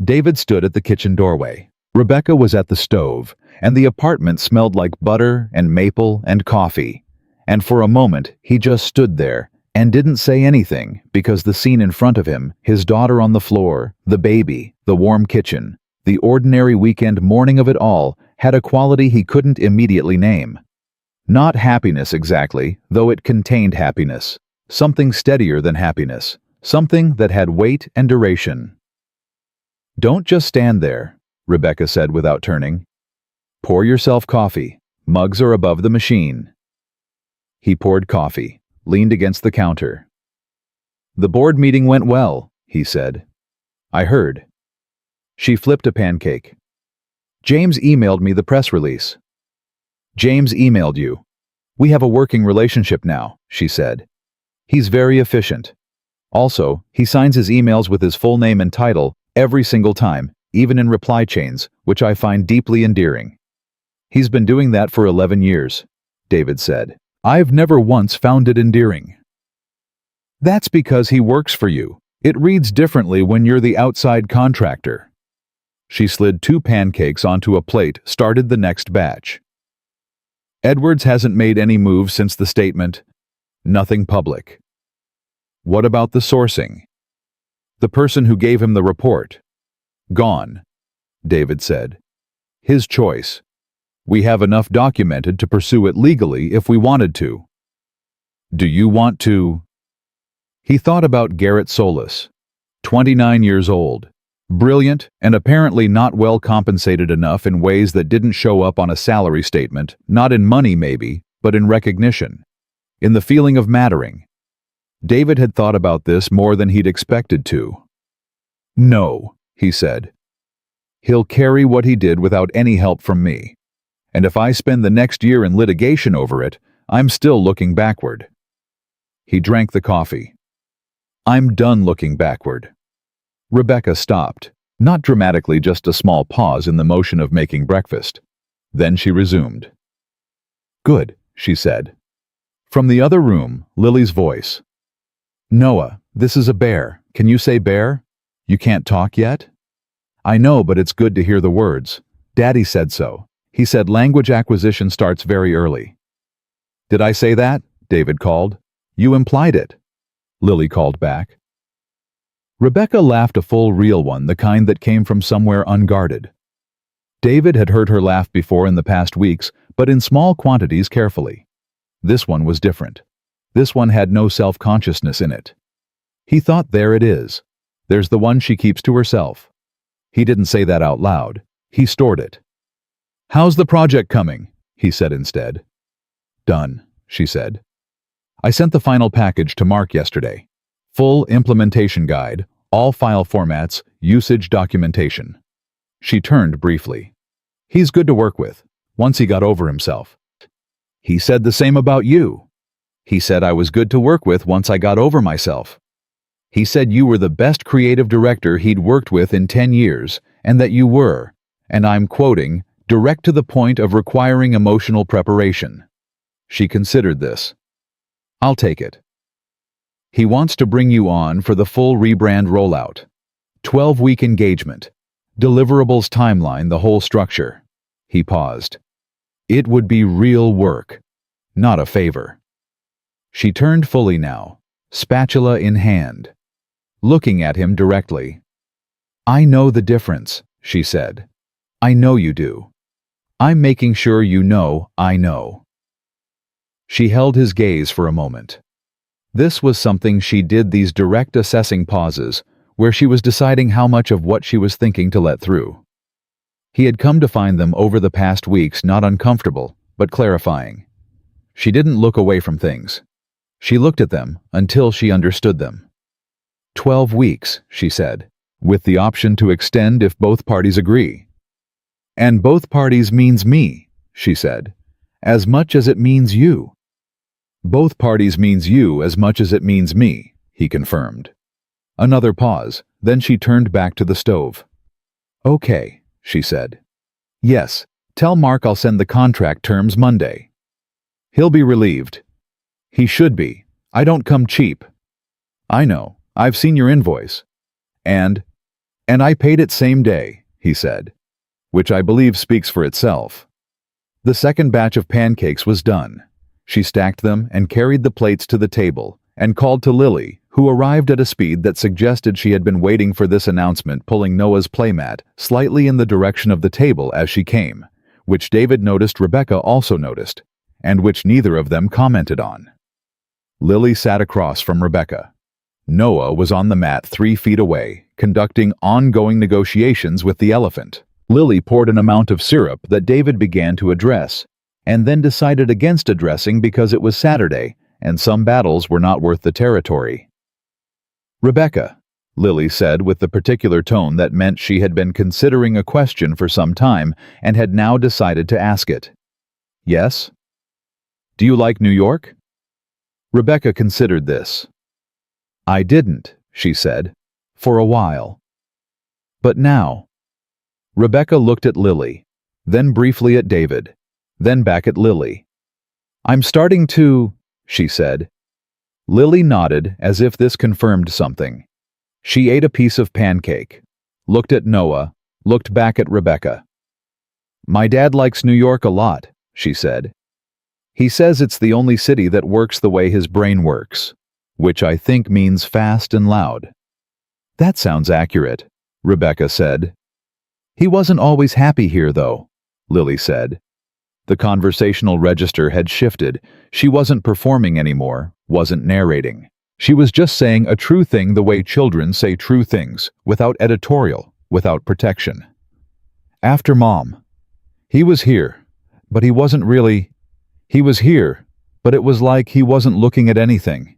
David stood at the kitchen doorway. Rebecca was at the stove, and the apartment smelled like butter and maple and coffee. And for a moment, he just stood there and didn't say anything because the scene in front of him, his daughter on the floor, the baby, the warm kitchen, the ordinary weekend morning of it all, had a quality he couldn't immediately name. Not happiness exactly, though it contained happiness. Something steadier than happiness. Something that had weight and duration. "Don't just stand there," Rebecca said without turning. "Pour yourself coffee. Mugs are above the machine." He poured coffee, leaned against the counter. "The board meeting went well," he said. "I heard." She flipped a pancake. "James emailed me the press release." "James emailed you. We have a working relationship now," she said. "He's very efficient. Also, he signs his emails with his full name and title every single time, even in reply chains, which I find deeply endearing." "He's been doing that for 11 years, David said. "I've never once found it endearing." "That's because he works for you. It reads differently when you're the outside contractor." She slid 2 pancakes onto a plate, started the next batch. "Edwards hasn't made any moves since the statement. Nothing public." "What about the sourcing?" "The person who gave him the report." "Gone," David said. "His choice. We have enough documented to pursue it legally if we wanted to." "Do you want to?" He thought about Garrett Solis, 29 years old, brilliant and apparently not well compensated enough in ways that didn't show up on a salary statement, not in money maybe, but in recognition, in the feeling of mattering. David had thought about this more than he'd expected to. "No," he said. "He'll carry what he did without any help from me. And if I spend the next year in litigation over it, I'm still looking backward." He drank the coffee. "I'm done looking backward." Rebecca stopped, not dramatically, just a small pause in the motion of making breakfast. Then she resumed. "Good," she said. From the other room, Lily's voice. "Noah, this is a bear. Can you say bear? You can't talk yet?" "I know, but it's good to hear the words. Daddy said so. He said language acquisition starts very early." "Did I say that?" David called. "You implied it," Lily called back. Rebecca laughed, a full, real one, the kind that came from somewhere unguarded. David had heard her laugh before in the past weeks, but in small quantities carefully. This one was different. This one had no self-consciousness in it. He thought, there it is. There's the one she keeps to herself. He didn't say that out loud. He stored it. "How's the project coming?" he said instead. "Done," she said. I sent the final package to Mark yesterday. Full implementation guide, all file formats, usage documentation. She turned briefly. He's good to work with, once he got over himself. He said the same about you. He said I was good to work with once I got over myself. He said you were the best creative director he'd worked with in 10 years, and that you were, and I'm quoting, direct to the point of requiring emotional preparation. She considered this. I'll take it. He wants to bring you on for the full rebrand rollout. 12-week engagement. Deliverables timeline, the whole structure. He paused. It would be real work, not a favor. She turned fully now, spatula in hand, looking at him directly. I know the difference, she said. I know you do. I'm making sure you know I know. She held his gaze for a moment. This was something she did, these direct assessing pauses, where she was deciding how much of what she was thinking to let through. He had come to find them over the past weeks not uncomfortable, but clarifying. She didn't look away from things. She looked at them until she understood them. 12 weeks, she said, with the option to extend if both parties agree. And both parties means me, she said, as much as it means you. Both parties means you as much as it means me, he confirmed. Another pause, then she turned back to the stove. Okay, she said. Yes, tell Mark I'll send the contract terms Monday. He'll be relieved. He should be. I don't come cheap. I know, I've seen your invoice. And I paid it same day, he said, which I believe speaks for itself. The second batch of pancakes was done. She stacked them and carried the plates to the table and called to Lily, who arrived at a speed that suggested she had been waiting for this announcement, pulling Noah's playmat slightly in the direction of the table as she came, which David noticed Rebecca also noticed, and which neither of them commented on. Lily sat across from Rebecca. Noah was on the mat 3 feet away, conducting ongoing negotiations with the elephant. Lily poured an amount of syrup that David began to address, and then decided against addressing because it was Saturday, and some battles were not worth the territory. Rebecca, Lily said with the particular tone that meant she had been considering a question for some time and had now decided to ask it. Yes? Do you like New York? Rebecca considered this. I didn't, she said, for a while. But now. Rebecca looked at Lily, then briefly at David, then back at Lily. I'm starting to, she said. Lily nodded as if this confirmed something. She ate a piece of pancake, looked at Noah, looked back at Rebecca. My dad likes New York a lot, she said. He says it's the only city that works the way his brain works, which I think means fast and loud. That sounds accurate, Rebecca said. He wasn't always happy here, though, Lily said. The conversational register had shifted. She wasn't performing anymore, wasn't narrating. She was just saying a true thing the way children say true things, without editorial, without protection. After Mom. He was here, but he wasn't really. He was here, but it was like he wasn't looking at anything.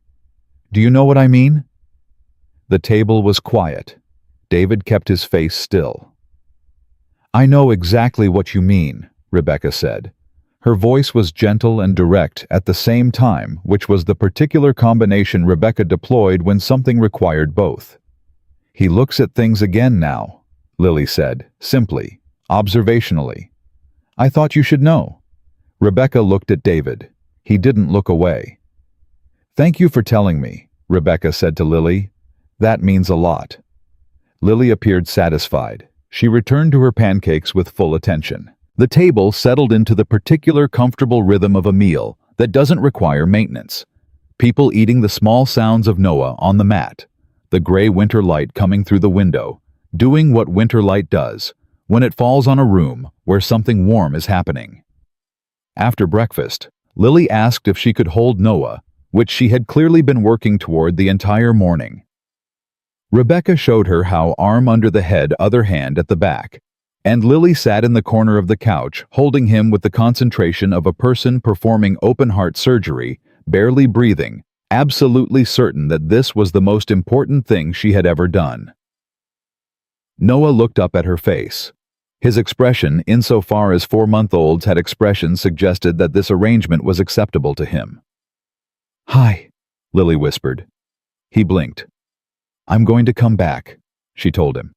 Do you know what I mean? The table was quiet. David kept his face still. I know exactly what you mean, Rebecca said. Her voice was gentle and direct at the same time, which was the particular combination Rebecca deployed when something required both. He looks at things again now, Lily said, simply, observationally. I thought you should know. Rebecca looked at David. He didn't look away. Thank you for telling me, Rebecca said to Lily. That means a lot. Lily appeared satisfied. She returned to her pancakes with full attention. The table settled into the particular comfortable rhythm of a meal that doesn't require maintenance. People eating, the small sounds of Noah on the mat, the gray winter light coming through the window, doing what winter light does when it falls on a room where something warm is happening. After breakfast, Lily asked if she could hold Noah, which she had clearly been working toward the entire morning. Rebecca showed her how, arm under the head, other hand at the back, and Lily sat in the corner of the couch, holding him with the concentration of a person performing open-heart surgery, barely breathing, absolutely certain that this was the most important thing she had ever done. Noah looked up at her face. His expression, insofar as 4-month-olds had expressions, suggested that this arrangement was acceptable to him. "Hi," Lily whispered. He blinked. "I'm going to come back," she told him.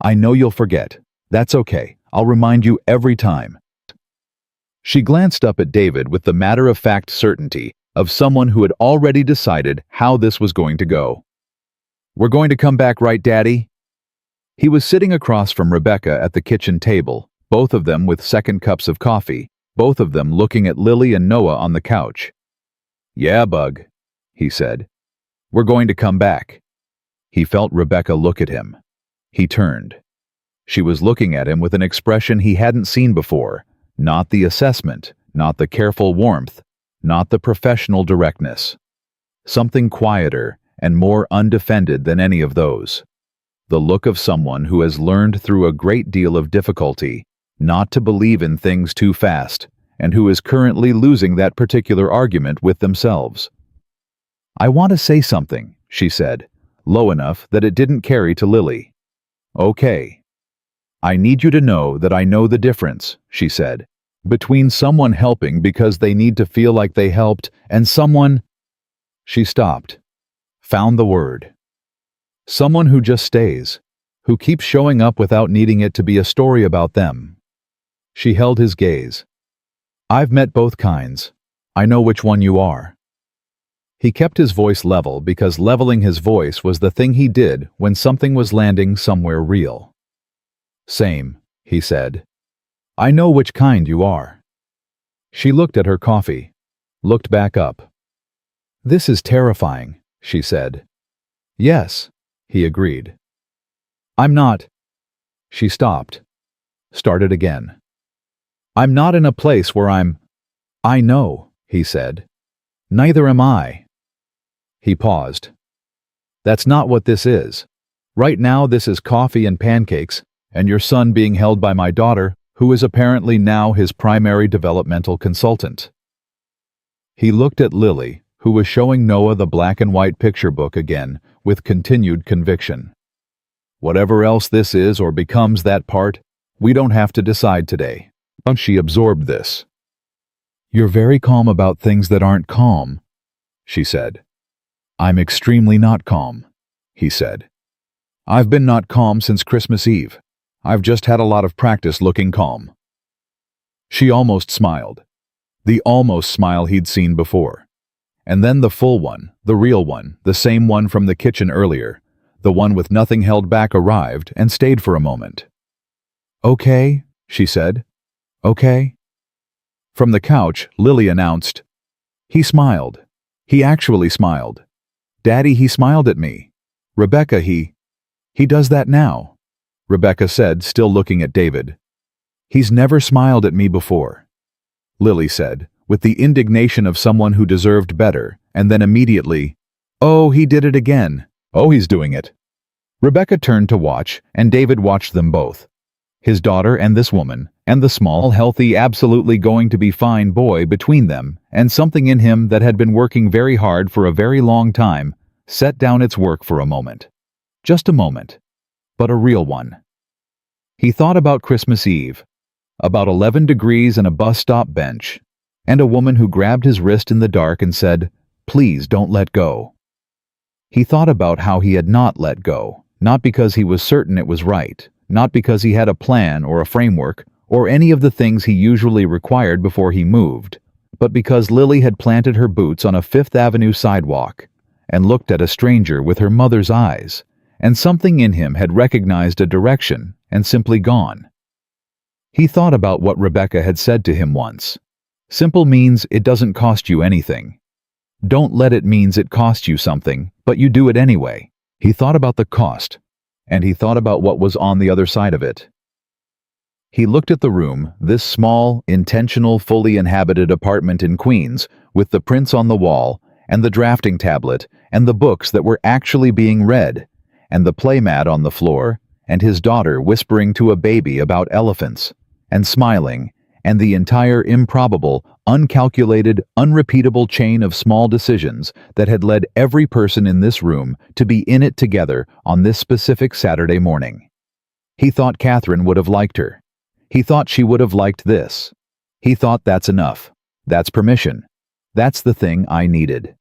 "I know you'll forget. That's okay. I'll remind you every time." She glanced up at David with the matter-of-fact certainty of someone who had already decided how this was going to go. "We're going to come back, right, Daddy?" He was sitting across from Rebecca at the kitchen table, both of them with second cups of coffee, both of them looking at Lily and Noah on the couch. "Yeah, Bug," he said. "We're going to come back." He felt Rebecca look at him. He turned. She was looking at him with an expression he hadn't seen before, not the assessment, not the careful warmth, not the professional directness. Something quieter and more undefended than any of those. The look of someone who has learned through a great deal of difficulty not to believe in things too fast, and who is currently losing that particular argument with themselves. "I want to say something," she said, low enough that it didn't carry to Lily. "Okay." "I need you to know that I know the difference," she said, "between someone helping because they need to feel like they helped and someone—" She stopped, found the word. "Someone who just stays, who keeps showing up without needing it to be a story about them." She held his gaze. "I've met both kinds. I know which one you are." He kept his voice level because leveling his voice was the thing he did when something was landing somewhere real. "Same," he said. "I know which kind you are." She looked at her coffee, looked back up. "This is terrifying," she said. "Yes," he agreed. "I'm not—" She stopped, started again. "I'm not in a place where I'm—" "I know," he said. "Neither am I." He paused. "That's not what this is. Right now this is coffee and pancakes, and your son being held by my daughter, who is apparently now his primary developmental consultant." He looked at Lily, who was showing Noah the black and white picture book again, with continued conviction. "Whatever else this is or becomes that part, we don't have to decide today." She absorbed this. "You're very calm about things that aren't calm," she said. "I'm extremely not calm," he said. "I've been not calm since Christmas Eve. I've just had a lot of practice looking calm." She almost smiled. The almost smile he'd seen before. And then the full one, the real one, the same one from the kitchen earlier, the one with nothing held back, arrived and stayed for a moment. "Okay," she said. "Okay." From the couch, Lily announced, "He smiled. He actually smiled. Daddy, he smiled at me. Rebecca, he does that now," Rebecca said, still looking at David. "He's never smiled at me before," Lily said, with the indignation of someone who deserved better, and then immediately, "Oh, he did it again. Oh, he's doing it." Rebecca turned to watch, and David watched them both. His daughter and this woman, and the small, healthy, absolutely going to be fine boy between them, and something in him that had been working very hard for a very long time, set down its work for a moment. Just a moment, but a real one. He thought about Christmas Eve, about 11 degrees and a bus stop bench, and a woman who grabbed his wrist in the dark and said, "Please don't let go." He thought about how he had not let go, not because he was certain it was right, not because he had a plan or a framework, or any of the things he usually required before he moved, but because Lily had planted her boots on a Fifth Avenue sidewalk and looked at a stranger with her mother's eyes, and something in him had recognized a direction and simply gone. He thought about what Rebecca had said to him once. Simple means it doesn't cost you anything. Don't let it means it costs you something, but you do it anyway. He thought about the cost, and he thought about what was on the other side of it. He looked at the room, this small, intentional, fully inhabited apartment in Queens, with the prints on the wall, and the drafting tablet, and the books that were actually being read, and the playmat on the floor, and his daughter whispering to a baby about elephants, and smiling, and the entire improbable, uncalculated, unrepeatable chain of small decisions that had led every person in this room to be in it together on this specific Saturday morning. He thought Catherine would have liked her. He thought she would have liked this. He thought that's enough. That's permission. That's the thing I needed.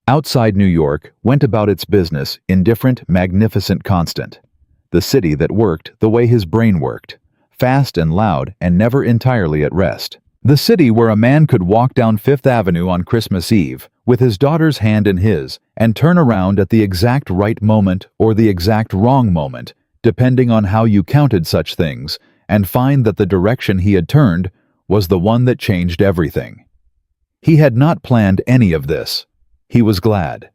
Outside New York went about its business, indifferent, magnificent, constant. The city that worked the way his brain worked, fast and loud and never entirely at rest. The city where a man could walk down Fifth Avenue on Christmas Eve with his daughter's hand in his and turn around at the exact right moment or the exact wrong moment, depending on how you counted such things, and find that the direction he had turned was the one that changed everything. He had not planned any of this. He was glad.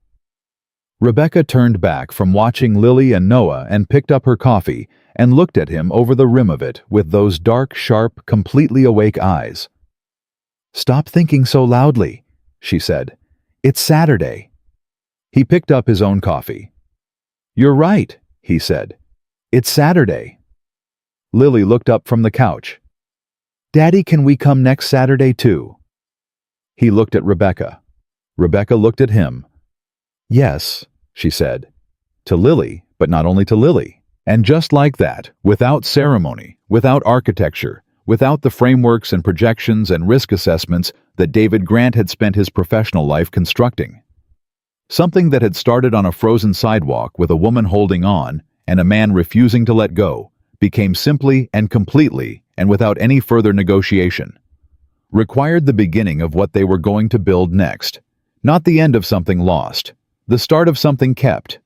Rebecca turned back from watching Lily and Noah and picked up her coffee and looked at him over the rim of it with those dark, sharp, completely awake eyes. "Stop thinking so loudly," she said. "It's Saturday." He picked up his own coffee. "You're right," he said. "It's Saturday." Lily looked up from the couch. "Daddy, can we come next Saturday too?" He looked at Rebecca. Rebecca looked at him. "Yes," she said. To Lily, but not only to Lily. And just like that, without ceremony, without architecture, without the frameworks and projections and risk assessments that David Grant had spent his professional life constructing. Something that had started on a frozen sidewalk with a woman holding on and a man refusing to let go became simply and completely and without any further negotiation. Required the beginning of what they were going to build next. Not the end of something lost, the start of something kept,